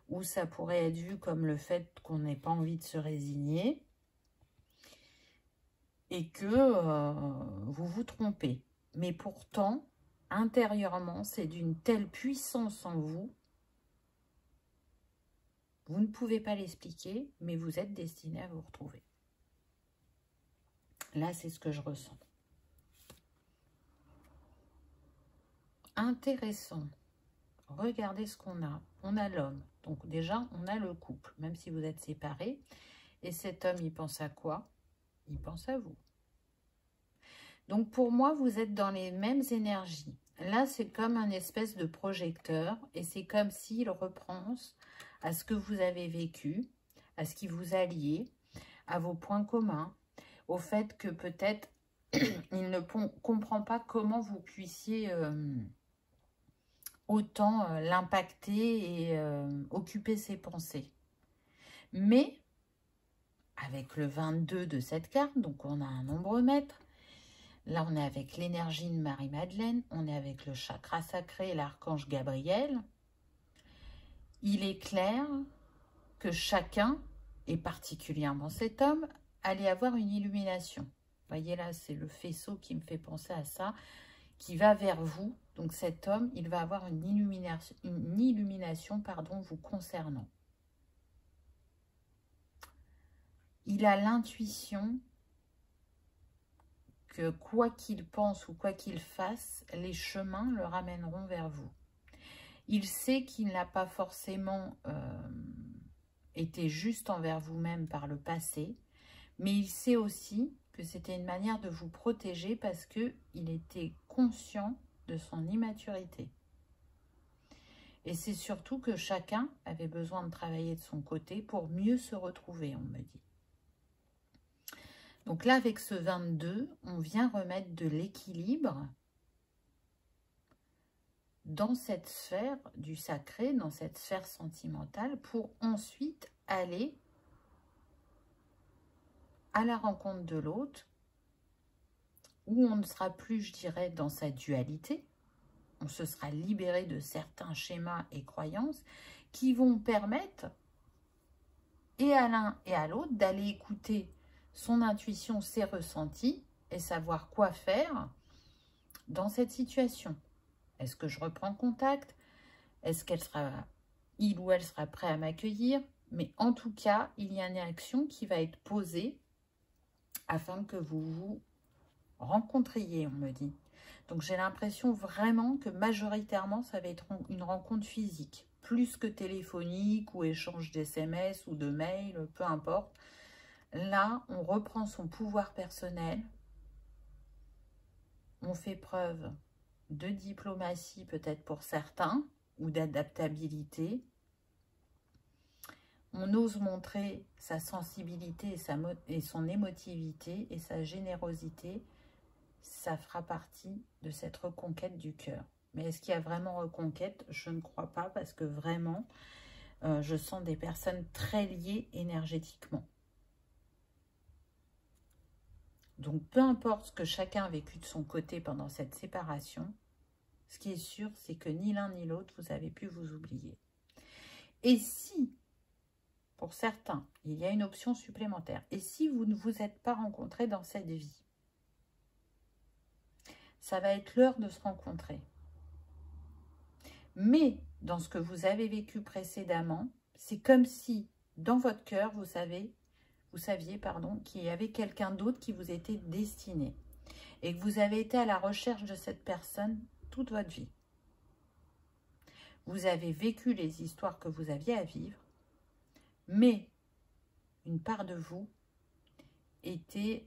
ou ça pourrait être vu comme le fait qu'on n'ait pas envie de se résigner et que vous vous trompez. Mais pourtant, intérieurement, c'est d'une telle puissance en vous, vous ne pouvez pas l'expliquer, mais vous êtes destiné à vous retrouver. Là, c'est ce que je ressens. Intéressant. Regardez ce qu'on a. On a l'homme. Donc déjà, on a le couple, même si vous êtes séparés. Et cet homme, il pense à quoi? Il pense à vous. Donc pour moi, vous êtes dans les mêmes énergies. Là, c'est comme un espèce de projecteur. Et c'est comme s'il reprend à ce que vous avez vécu, à ce qui vous a lié, à vos points communs, au fait que peut-être il ne comprend pas comment vous puissiez autant l'impacter et occuper ses pensées. Mais, avec le 22 de cette carte, donc on a un nombre maître, Là, on est avec l'énergie de Marie-Madeleine, on est avec le chakra sacré et l'archange Gabriel. Il est clair que chacun, et particulièrement cet homme, allait avoir une illumination. Vous voyez là, c'est le faisceau qui me fait penser à ça, qui va vers vous. Donc cet homme, il va avoir une illumination, pardon, vous concernant. Il a l'intuition que quoi qu'il pense ou quoi qu'il fasse, les chemins le ramèneront vers vous. Il sait qu'il n'a pas forcément été juste envers vous-même par le passé, mais il sait aussi que c'était une manière de vous protéger parce qu'il était conscient de son immaturité. Et c'est surtout que chacun avait besoin de travailler de son côté pour mieux se retrouver, on me dit. Donc là, avec ce 22, on vient remettre de l'équilibre dans cette sphère du sacré, dans cette sphère sentimentale, pour ensuite aller à la rencontre de l'autre, où on ne sera plus, je dirais, dans sa dualité. On se sera libéré de certains schémas et croyances qui vont permettre, et à l'un et à l'autre, d'aller écouter son intuition, ses ressentis, et savoir quoi faire dans cette situation. Est-ce que je reprends contact? Est-ce il ou elle sera prêt à m'accueillir? Mais en tout cas, il y a une action qui va être posée afin que vous vous rencontriez, on me dit. Donc j'ai l'impression vraiment que majoritairement, ça va être une rencontre physique, plus que téléphonique ou échange d'SMS ou de mails, peu importe. Là, on reprend son pouvoir personnel, on fait preuve de diplomatie peut-être pour certains, ou d'adaptabilité. On ose montrer sa sensibilité et son émotivité et sa générosité. Ça fera partie de cette reconquête du cœur. Mais est-ce qu'il y a vraiment reconquête? Je ne crois pas, parce que vraiment, je sens des personnes très liées énergétiquement. Donc, peu importe ce que chacun a vécu de son côté pendant cette séparation, ce qui est sûr, c'est que ni l'un ni l'autre, vous avez pu vous oublier. Et si, pour certains, il y a une option supplémentaire, et si vous ne vous êtes pas rencontrés dans cette vie, ça va être l'heure de se rencontrer. Mais dans ce que vous avez vécu précédemment, c'est comme si, dans votre cœur, vous saviez qu'il y avait quelqu'un d'autre qui vous était destiné. Et que vous avez été à la recherche de cette personne toute votre vie. Vous avez vécu les histoires que vous aviez à vivre, mais une part de vous était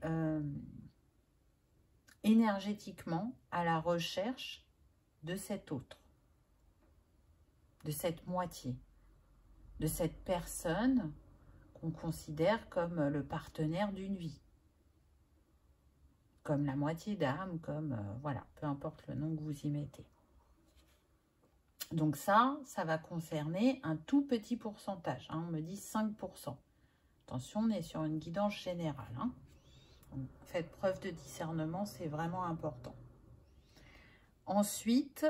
énergétiquement à la recherche de cet autre, de cette moitié, de cette personne qu'on considère comme le partenaire d'une vie, comme la moitié d'âme, comme, voilà, peu importe le nom que vous y mettez. Donc ça va concerner un tout petit pourcentage, hein, on me dit 5%. Attention, on est sur une guidance générale, hein. Donc, faites preuve de discernement, c'est vraiment important. Ensuite,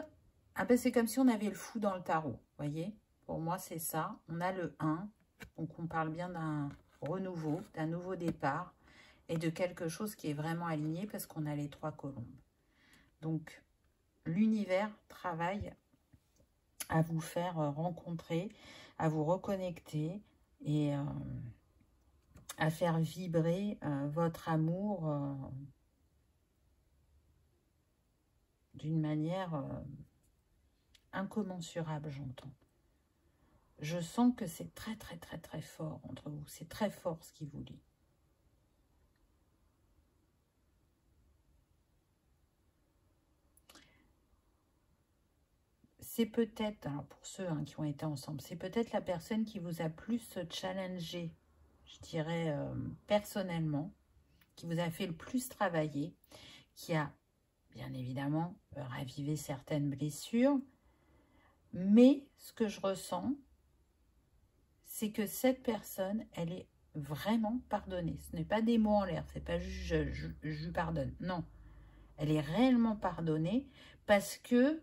c'est comme si on avait le fou dans le tarot, voyez. Pour moi, c'est ça. On a le 1, donc on parle bien d'un renouveau, d'un nouveau départ et de quelque chose qui est vraiment aligné parce qu'on a les 3 colombes. Donc, l'univers travaille à vous faire rencontrer, à vous reconnecter et à faire vibrer votre amour d'une manière incommensurable, j'entends. Je sens que c'est très, très, très, très fort entre vous. C'est très fort ce qui vous lie. C'est peut-être, alors pour ceux qui ont été ensemble, c'est peut-être la personne qui vous a plus challengé, je dirais personnellement, qui vous a fait le plus travailler, qui a bien évidemment ravivé certaines blessures. Mais ce que je ressens, c'est que cette personne, elle est vraiment pardonnée. Ce n'est pas des mots en l'air, c'est pas juste je lui pardonne. Non, Elle est réellement pardonnée parce que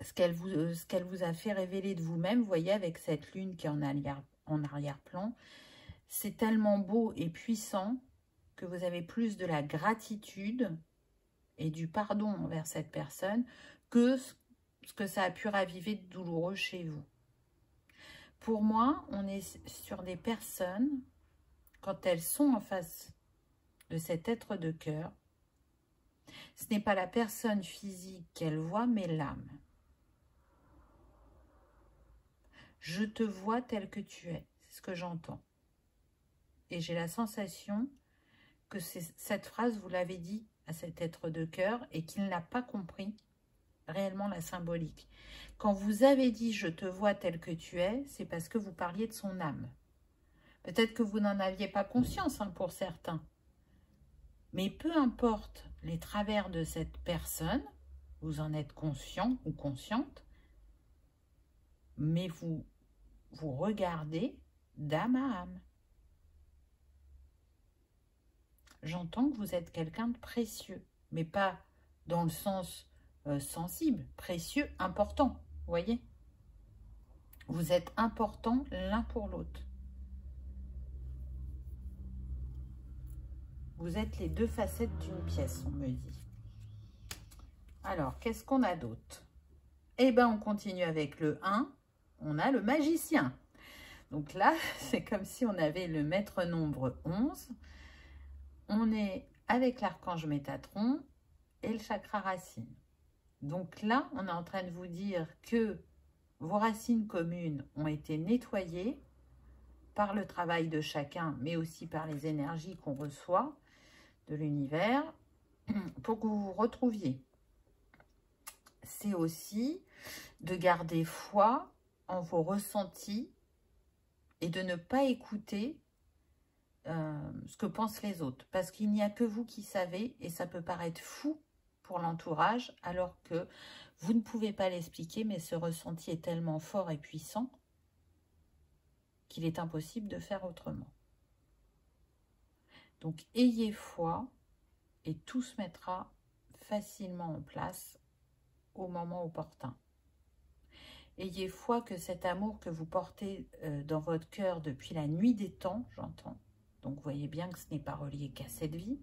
ce qu'elle vous a fait révéler de vous-même, vous voyez, avec cette lune qui est en arrière-plan, c'est tellement beau et puissant que vous avez plus de la gratitude et du pardon envers cette personne que ce que ça a pu raviver de douloureux chez vous. Pour moi, on est sur des personnes, quand elles sont en face de cet être de cœur, ce n'est pas la personne physique qu'elle voit, mais l'âme. Je te vois tel que tu es, c'est ce que j'entends. Et j'ai la sensation que cette phrase, vous l'avez dit à cet être de cœur et qu'il n'a pas compris réellement la symbolique. Quand vous avez dit « je te vois tel que tu es », c'est parce que vous parliez de son âme. Peut-être que vous n'en aviez pas conscience pour certains. Mais peu importe les travers de cette personne, vous en êtes conscient ou consciente, mais vous regardez d'âme à âme. J'entends que vous êtes quelqu'un de précieux, mais pas dans le sens sensible, précieux, important, vous voyez? Vous êtes importants l'un pour l'autre. Vous êtes les deux facettes d'une pièce, on me dit. Alors, qu'est-ce qu'on a d'autre? Eh bien, on continue avec le 1. On a le magicien. Donc là, c'est comme si on avait le maître nombre 11. On est avec l'archange Métatron et le chakra racine. Donc là, on est en train de vous dire que vos racines communes ont été nettoyées par le travail de chacun, mais aussi par les énergies qu'on reçoit de l'univers pour que vous vous retrouviez. C'est aussi de garder foi en vos ressentis et de ne pas écouter ce que pensent les autres. Parce qu'il n'y a que vous qui savez et ça peut paraître fou pour l'entourage alors que vous ne pouvez pas l'expliquer, mais ce ressenti est tellement fort et puissant qu'il est impossible de faire autrement. Donc ayez foi et tout se mettra facilement en place au moment opportun. Ayez foi que cet amour que vous portez dans votre cœur depuis la nuit des temps, j'entends, donc vous voyez bien que ce n'est pas relié qu'à cette vie,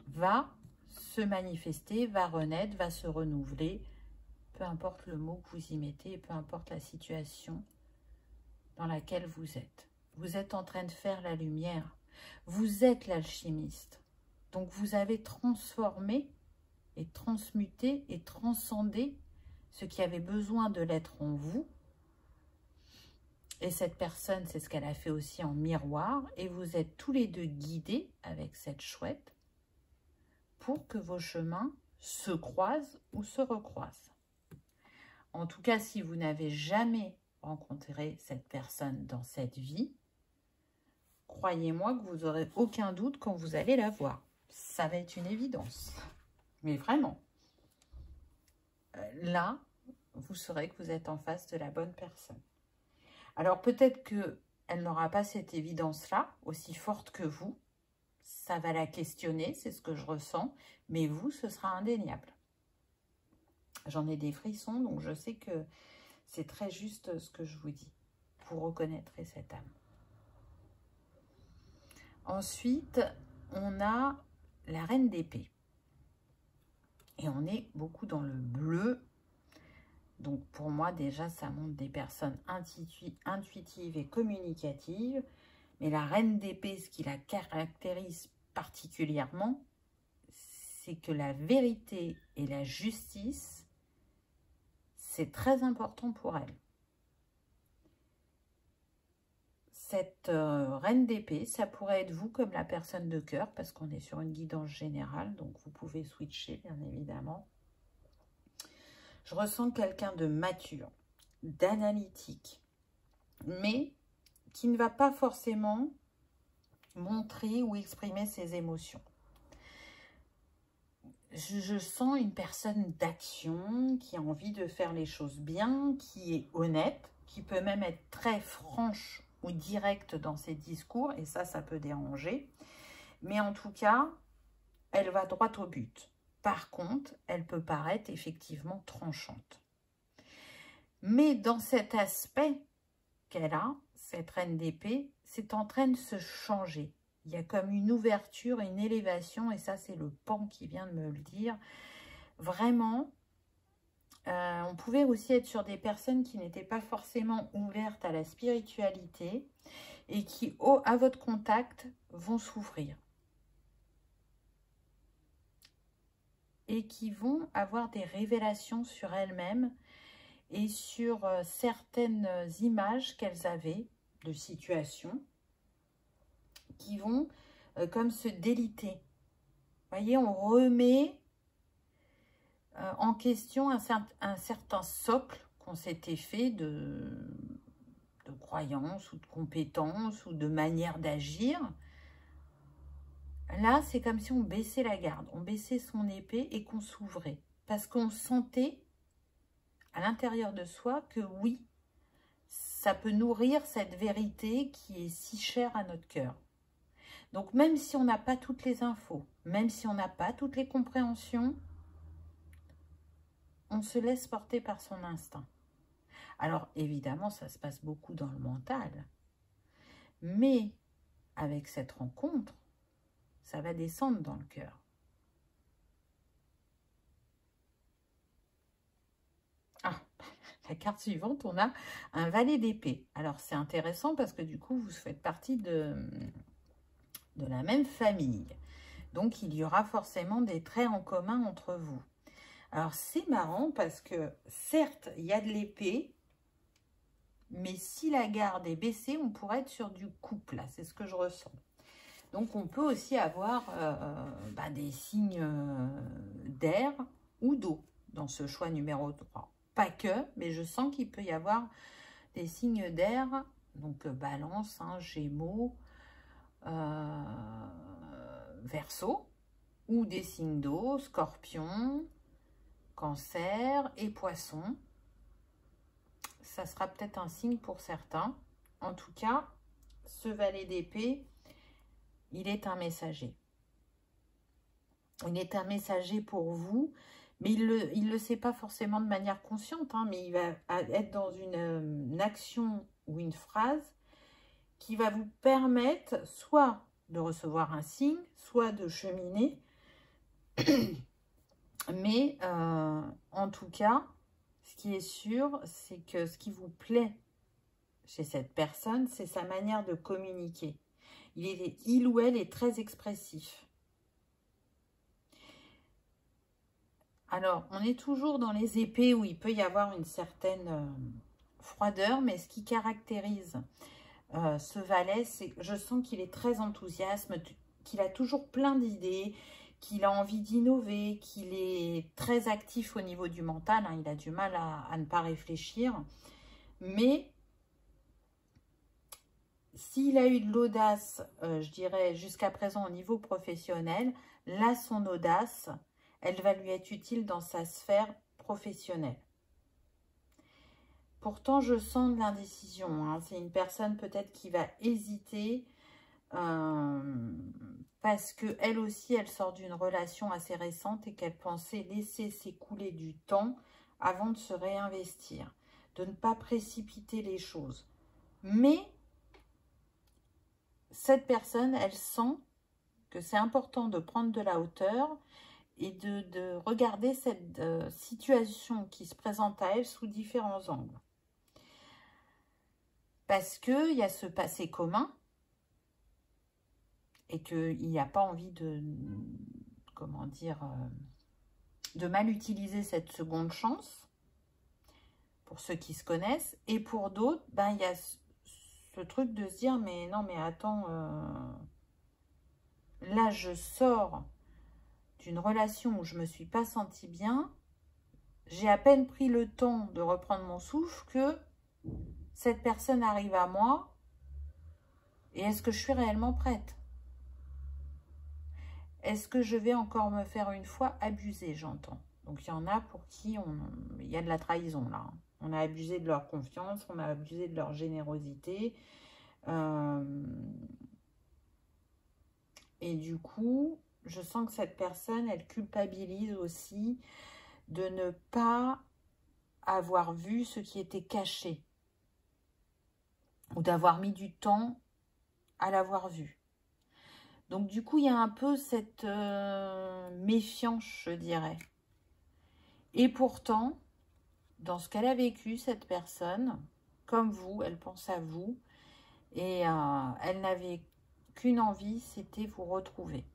va se manifester, va renaître, va se renouveler, peu importe le mot que vous y mettez, peu importe la situation dans laquelle vous êtes. Vous êtes en train de faire la lumière, vous êtes l'alchimiste, donc vous avez transformé et transmuté et transcendé ce qui avait besoin de l'être en vous. Et cette personne, c'est ce qu'elle a fait aussi en miroir. Et vous êtes tous les deux guidés avec cette chouette pour que vos chemins se croisent ou se recroisent. En tout cas, si vous n'avez jamais rencontré cette personne dans cette vie, croyez-moi que vous n'aurez aucun doute quand vous allez la voir. Ça va être une évidence. Mais vraiment. Là, vous saurez que vous êtes en face de la bonne personne. Alors peut-être qu'elle n'aura pas cette évidence-là, aussi forte que vous. Ça va la questionner, c'est ce que je ressens. Mais vous, ce sera indéniable. J'en ai des frissons, donc je sais que c'est très juste ce que je vous dis. Vous reconnaîtrez cette âme. Ensuite, on a la reine d'épée. Et on est beaucoup dans le bleu. Donc pour moi, déjà, ça montre des personnes intuitives et communicatives. Mais la reine d'épée, ce qui la caractérise particulièrement, c'est que la vérité et la justice, c'est très important pour elle. Cette reine d'épée, ça pourrait être vous comme la personne de cœur, parce qu'on est sur une guidance générale, donc vous pouvez switcher, bien évidemment. Je ressens quelqu'un de mature, d'analytique, mais qui ne va pas forcément montrer ou exprimer ses émotions. Je sens une personne d'action qui a envie de faire les choses bien, qui est honnête, qui peut même être très franche ou directe dans ses discours, et ça peut déranger. Mais en tout cas, elle va droit au but. Par contre, elle peut paraître effectivement tranchante. Mais dans cet aspect qu'elle a, cette reine d'épée, c'est en train de se changer. Il y a comme une ouverture, une élévation, et ça c'est le pan qui vient de me le dire. Vraiment, on pouvait aussi être sur des personnes qui n'étaient pas forcément ouvertes à la spiritualité et qui, à votre contact, vont s'ouvrir. Et qui vont avoir des révélations sur elles-mêmes et sur certaines images qu'elles avaient de situations qui vont comme se déliter. Vous voyez, on remet en question un certain socle qu'on s'était fait de croyances ou de compétences ou de manière d'agir. Là, c'est comme si on baissait la garde, on baissait son épée et qu'on s'ouvrait. Parce qu'on sentait à l'intérieur de soi que oui, ça peut nourrir cette vérité qui est si chère à notre cœur. Donc même si on n'a pas toutes les infos, même si on n'a pas toutes les compréhensions, on se laisse porter par son instinct. Alors évidemment, ça se passe beaucoup dans le mental. Mais avec cette rencontre, ça va descendre dans le cœur. Ah, la carte suivante, on a un valet d'épée. Alors c'est intéressant parce que du coup, vous faites partie de la même famille. Donc il y aura forcément des traits en commun entre vous. Alors c'est marrant parce que certes, il y a de l'épée, mais si la garde est baissée, on pourrait être sur du couple, là, c'est ce que je ressens. Donc on peut aussi avoir des signes d'air ou d'eau dans ce choix numéro 3. Pas que, mais je sens qu'il peut y avoir des signes d'air, donc Balance, hein, Gémeaux, Verseau, ou des signes d'eau, Scorpion, Cancer et Poisson. Ça sera peut-être un signe pour certains. En tout cas, ce valet d'épée, il est un messager. Il est un messager pour vous, mais il le sait pas forcément de manière consciente, hein, mais il va être dans une action ou une phrase qui va vous permettre soit de recevoir un signe, soit de cheminer. Mais en tout cas, ce qui est sûr, c'est que ce qui vous plaît chez cette personne, c'est sa manière de communiquer. Il ou elle est très expressif. Alors, on est toujours dans les épées où il peut y avoir une certaine froideur, mais ce qui caractérise ce valet, c'est que je sens qu'il est très enthousiaste, qu'il a toujours plein d'idées, qu'il a envie d'innover, qu'il est très actif au niveau du mental, hein, il a du mal à ne pas réfléchir, mais s'il a eu de l'audace, je dirais jusqu'à présent au niveau professionnel, là son audace, elle va lui être utile dans sa sphère professionnelle. Pourtant, je sens de l'indécision, hein. C'est une personne peut-être qui va hésiter parce qu'elle aussi, elle sort d'une relation assez récente et qu'elle pensait laisser s'écouler du temps avant de se réinvestir, de ne pas précipiter les choses. Mais cette personne, elle sent que c'est important de prendre de la hauteur et de regarder cette situation qui se présente à elle sous différents angles. Parce qu'il y a ce passé commun et qu'il n'y a pas envie de, comment dire, de mal utiliser cette seconde chance pour ceux qui se connaissent. Et pour d'autres, ben, il y a ce truc de se dire, mais non, mais attends, là je sors d'une relation où je ne me suis pas sentie bien, j'ai à peine pris le temps de reprendre mon souffle que cette personne arrive à moi et est-ce que je suis réellement prête? Est-ce que je vais encore me faire une fois abuser, j'entends. Donc il y en a pour qui il y a de la trahison là. On a abusé de leur confiance, on a abusé de leur générosité. Et du coup, je sens que cette personne, elle culpabilise aussi de ne pas avoir vu ce qui était caché. Ou d'avoir mis du temps à l'avoir vu. Donc du coup, il y a un peu cette méfiance, je dirais. Et pourtant, dans ce qu'elle a vécu, cette personne, comme vous, elle pense à vous. Et elle n'avait qu'une envie, c'était vous retrouver.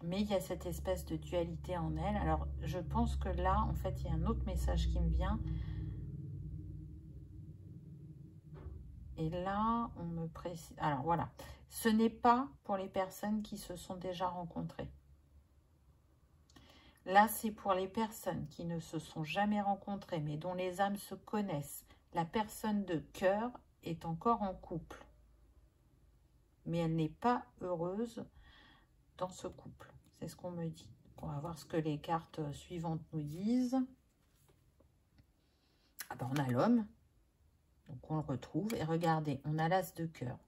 Mais il y a cette espèce de dualité en elle. Alors, je pense que là, en fait, il y a un autre message qui me vient. Et là, on me précise... Alors, voilà. Ce n'est pas pour les personnes qui se sont déjà rencontrées. Là, c'est pour les personnes qui ne se sont jamais rencontrées, mais dont les âmes se connaissent. La personne de cœur est encore en couple. Mais elle n'est pas heureuse dans ce couple. C'est ce qu'on me dit. On va voir ce que les cartes suivantes nous disent. Ah ben, on a l'homme. Donc, on le retrouve. Et regardez, on a l'as de cœur.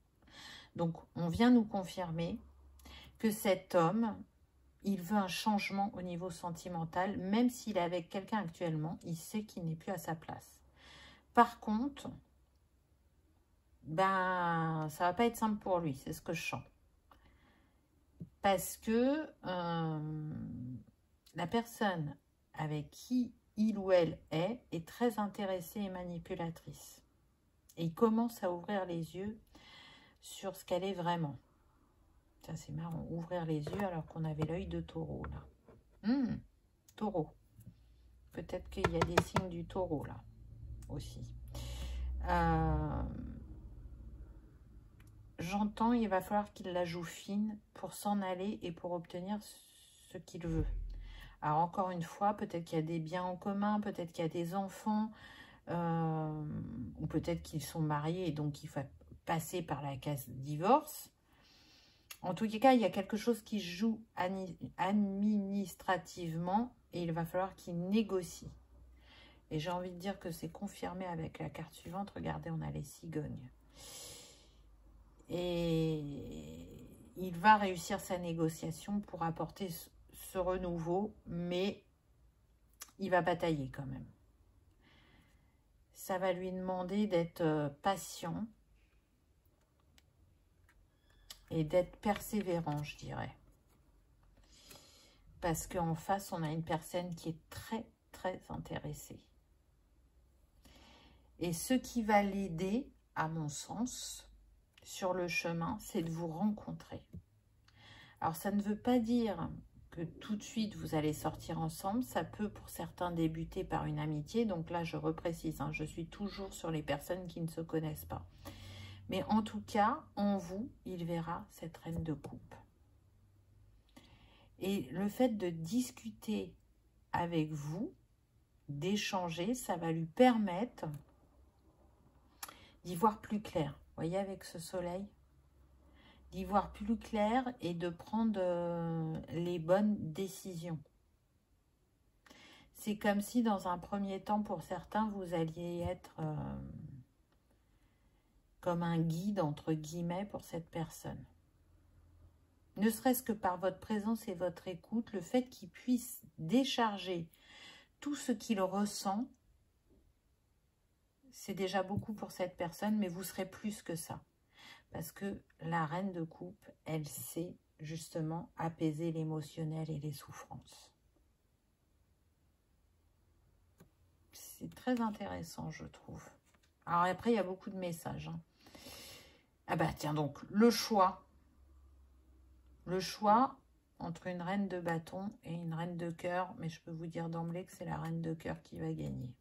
Donc, on vient nous confirmer que cet homme, il veut un changement au niveau sentimental. Même s'il est avec quelqu'un actuellement, il sait qu'il n'est plus à sa place. Par contre, ben, ça va pas être simple pour lui. C'est ce que je sens. Parce que la personne avec qui il ou elle est très intéressée et manipulatrice. Et il commence à ouvrir les yeux sur ce qu'elle est vraiment. Ça, c'est marrant, ouvrir les yeux alors qu'on avait l'œil de taureau, là. Taureau. Peut-être qu'il y a des signes du taureau, là, aussi. J'entends, il va falloir qu'il la joue fine pour s'en aller et pour obtenir ce qu'il veut. Alors, encore une fois, peut-être qu'il y a des biens en commun, peut-être qu'il y a des enfants, ou peut-être qu'ils sont mariés et donc il faut passer par la case divorce. En tout cas, il y a quelque chose qui joue administrativement et il va falloir qu'il négocie. Et j'ai envie de dire que c'est confirmé avec la carte suivante. Regardez, on a les cigognes. Et il va réussir sa négociation pour apporter ce renouveau, mais il va batailler quand même. Ça va lui demander d'être patient et d'être persévérant, je dirais. Parce qu'en face, on a une personne qui est très, très intéressée. Et ce qui va l'aider, à mon sens, sur le chemin, c'est de vous rencontrer. Alors, ça ne veut pas dire que tout de suite, vous allez sortir ensemble. Ça peut, pour certains, débuter par une amitié. Donc là, je reprécise, hein, je suis toujours sur les personnes qui ne se connaissent pas. Mais en tout cas, en vous, il verra cette reine de coupe. Et le fait de discuter avec vous, d'échanger, ça va lui permettre d'y voir plus clair. Vous voyez, avec ce soleil, d'y voir plus clair et de prendre les bonnes décisions. C'est comme si, dans un premier temps, pour certains, vous alliez être comme un guide, entre guillemets, pour cette personne. Ne serait-ce que par votre présence et votre écoute, le fait qu'il puisse décharger tout ce qu'il ressent, c'est déjà beaucoup pour cette personne, mais vous serez plus que ça. Parce que la reine de coupe, elle sait justement apaiser l'émotionnel et les souffrances. C'est très intéressant, je trouve. Alors après, il y a beaucoup de messages. Hein. Ah bah tiens donc, le choix. Le choix entre une reine de bâton et une reine de cœur. Mais je peux vous dire d'emblée que c'est la reine de cœur qui va gagner.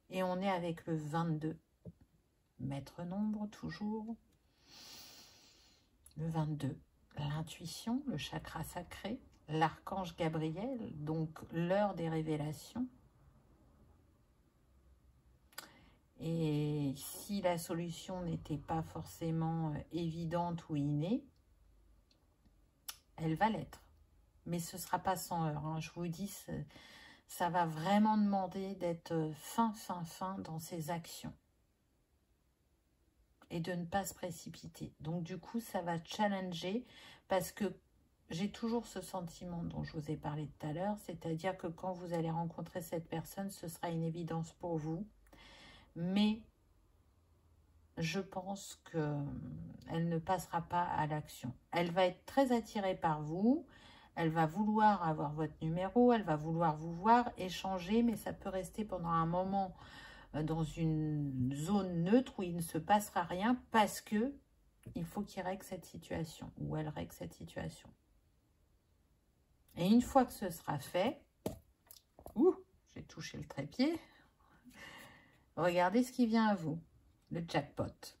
Et on est avec le 22. Maître nombre, toujours. Le 22. L'intuition, le chakra sacré. L'archange Gabriel, donc l'heure des révélations. Et si la solution n'était pas forcément évidente ou innée, elle va l'être. Mais ce ne sera pas sans heure. Hein. Je vous dis, ça va vraiment demander d'être fin dans ses actions. et de ne pas se précipiter. Donc du coup, ça va challenger parce que j'ai toujours ce sentiment dont je vous ai parlé tout à l'heure, c'est-à-dire que quand vous allez rencontrer cette personne, ce sera une évidence pour vous, mais je pense qu'elle ne passera pas à l'action. Elle va être très attirée par vous, elle va vouloir avoir votre numéro, elle va vouloir vous voir, échanger, mais ça peut rester pendant un moment dans une zone neutre où il ne se passera rien parce que il faut qu'il règle cette situation, ou elle règle cette situation. Et une fois que ce sera fait, j'ai touché le trépied, regardez ce qui vient à vous, le jackpot.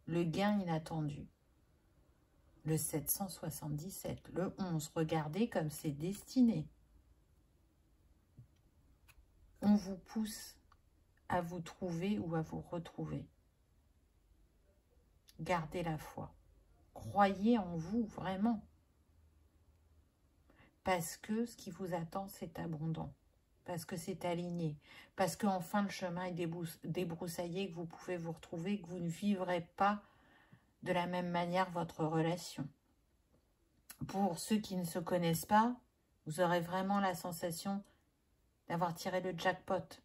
Le gain inattendu, le 777, le 11, regardez comme c'est destiné. On vous pousse à vous trouver ou à vous retrouver. Gardez la foi. Croyez en vous, vraiment. Parce que ce qui vous attend, c'est abondant. Parce que c'est aligné. Parce qu'en fin de chemin est débroussaillé, que vous pouvez vous retrouver, que vous ne vivrez pas de la même manière votre relation. Pour ceux qui ne se connaissent pas, vous aurez vraiment la sensation d'avoir tiré le jackpot.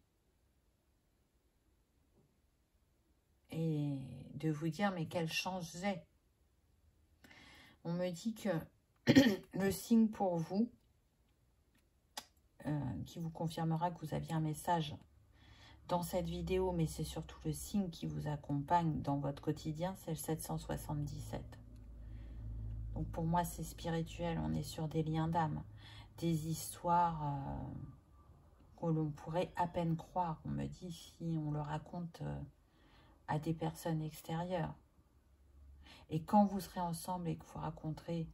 Et de vous dire, mais quelle chance j'ai. On me dit que le signe pour vous, qui vous confirmera que vous aviez un message dans cette vidéo, mais c'est surtout le signe qui vous accompagne dans votre quotidien, c'est le 777. Donc pour moi, c'est spirituel, on est sur des liens d'âme, des histoires que l'on pourrait à peine croire, on me dit, si on le raconte à des personnes extérieures. Et quand vous serez ensemble et que vous raconterez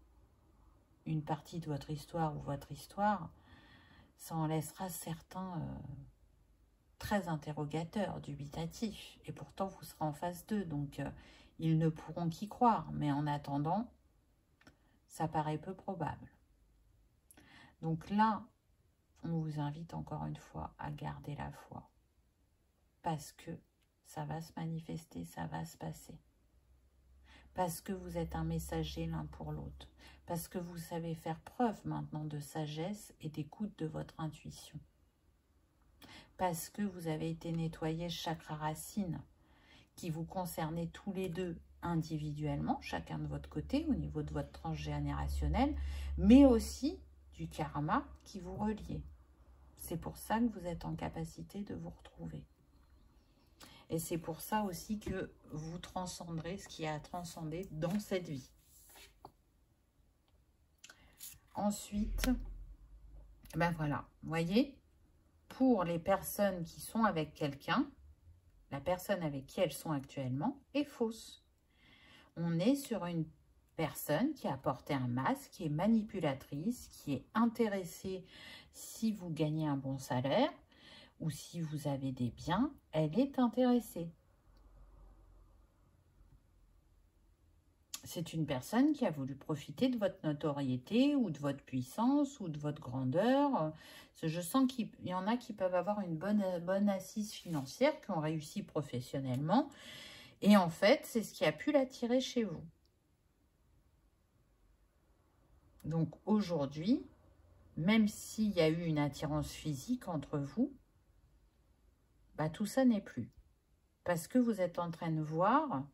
une partie de votre histoire ou votre histoire, ça en laissera certains très interrogateurs, dubitatifs. Et pourtant, vous serez en phase 2, donc ils ne pourront qu'y croire. Mais en attendant, ça paraît peu probable. Donc là, on vous invite encore une fois à garder la foi. Parce que ça va se manifester, ça va se passer. Parce que vous êtes un messager l'un pour l'autre. Parce que vous savez faire preuve maintenant de sagesse et d'écoute de votre intuition. Parce que vous avez été nettoyé chakra racine qui vous concernait tous les deux individuellement, chacun de votre côté, au niveau de votre transgénérationnelle, mais aussi du karma qui vous reliait. C'est pour ça que vous êtes en capacité de vous retrouver. Et c'est pour ça aussi que vous transcenderez ce qui a à transcender dans cette vie. Ensuite, ben voilà, vous voyez, pour les personnes qui sont avec quelqu'un, la personne avec qui elles sont actuellement est fausse. On est sur une personne qui a porté un masque, qui est manipulatrice, qui est intéressée si vous gagnez un bon salaire ou si vous avez des biens, elle est intéressée. C'est une personne qui a voulu profiter de votre notoriété ou de votre puissance ou de votre grandeur. Je sens qu'il y en a qui peuvent avoir une bonne assise financière, qui ont réussi professionnellement. Et en fait, c'est ce qui a pu l'attirer chez vous. Donc aujourd'hui, même s'il y a eu une attirance physique entre vous, bah, tout ça n'est plus. Parce que vous êtes en train de voir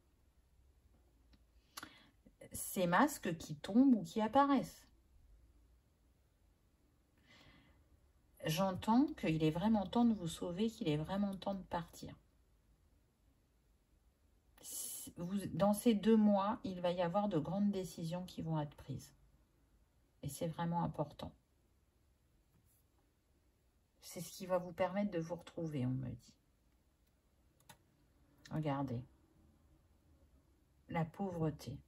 ces masques qui tombent ou qui apparaissent. J'entends qu'il est vraiment temps de vous sauver, qu'il est vraiment temps de partir. Dans ces 2 mois, il va y avoir de grandes décisions qui vont être prises. Et c'est vraiment important. C'est ce qui va vous permettre de vous retrouver, on me dit. Regardez. La pauvreté.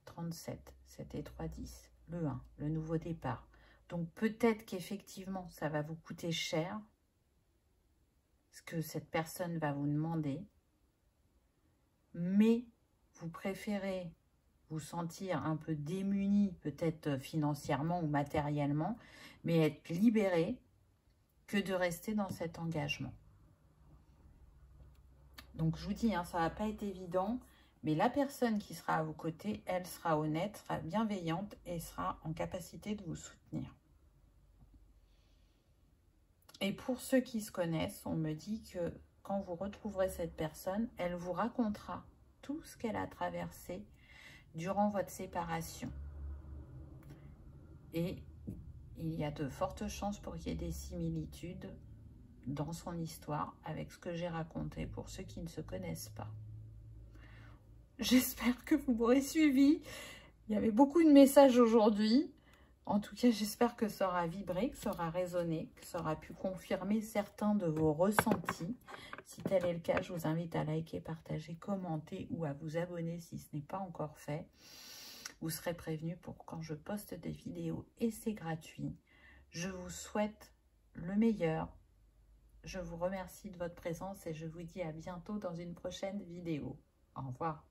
37, 7 et 3, 10. Le 1, le nouveau départ. Donc peut-être qu'effectivement, ça va vous coûter cher. Ce que cette personne va vous demander. Mais vous préférez vous sentir un peu démuni, peut-être financièrement ou matériellement, mais être libéré que de rester dans cet engagement. Donc, je vous dis, hein, ça ne va pas être évident, mais la personne qui sera à vos côtés, elle sera honnête, sera bienveillante et sera en capacité de vous soutenir. Et pour ceux qui se connaissent, on me dit que quand vous retrouverez cette personne, elle vous racontera tout ce qu'elle a traversé durant votre séparation. Et il y a de fortes chances pour qu'il y ait des similitudes dans son histoire avec ce que j'ai raconté pour ceux qui ne se connaissent pas. J'espère que vous m'aurez suivi. Il y avait beaucoup de messages aujourd'hui. En tout cas, j'espère que ça aura vibré, que ça aura résonné, que ça aura pu confirmer certains de vos ressentis. Si tel est le cas, je vous invite à liker, partager, commenter ou à vous abonner si ce n'est pas encore fait. Vous serez prévenus pour quand je poste des vidéos et c'est gratuit. Je vous souhaite le meilleur. Je vous remercie de votre présence et je vous dis à bientôt dans une prochaine vidéo. Au revoir.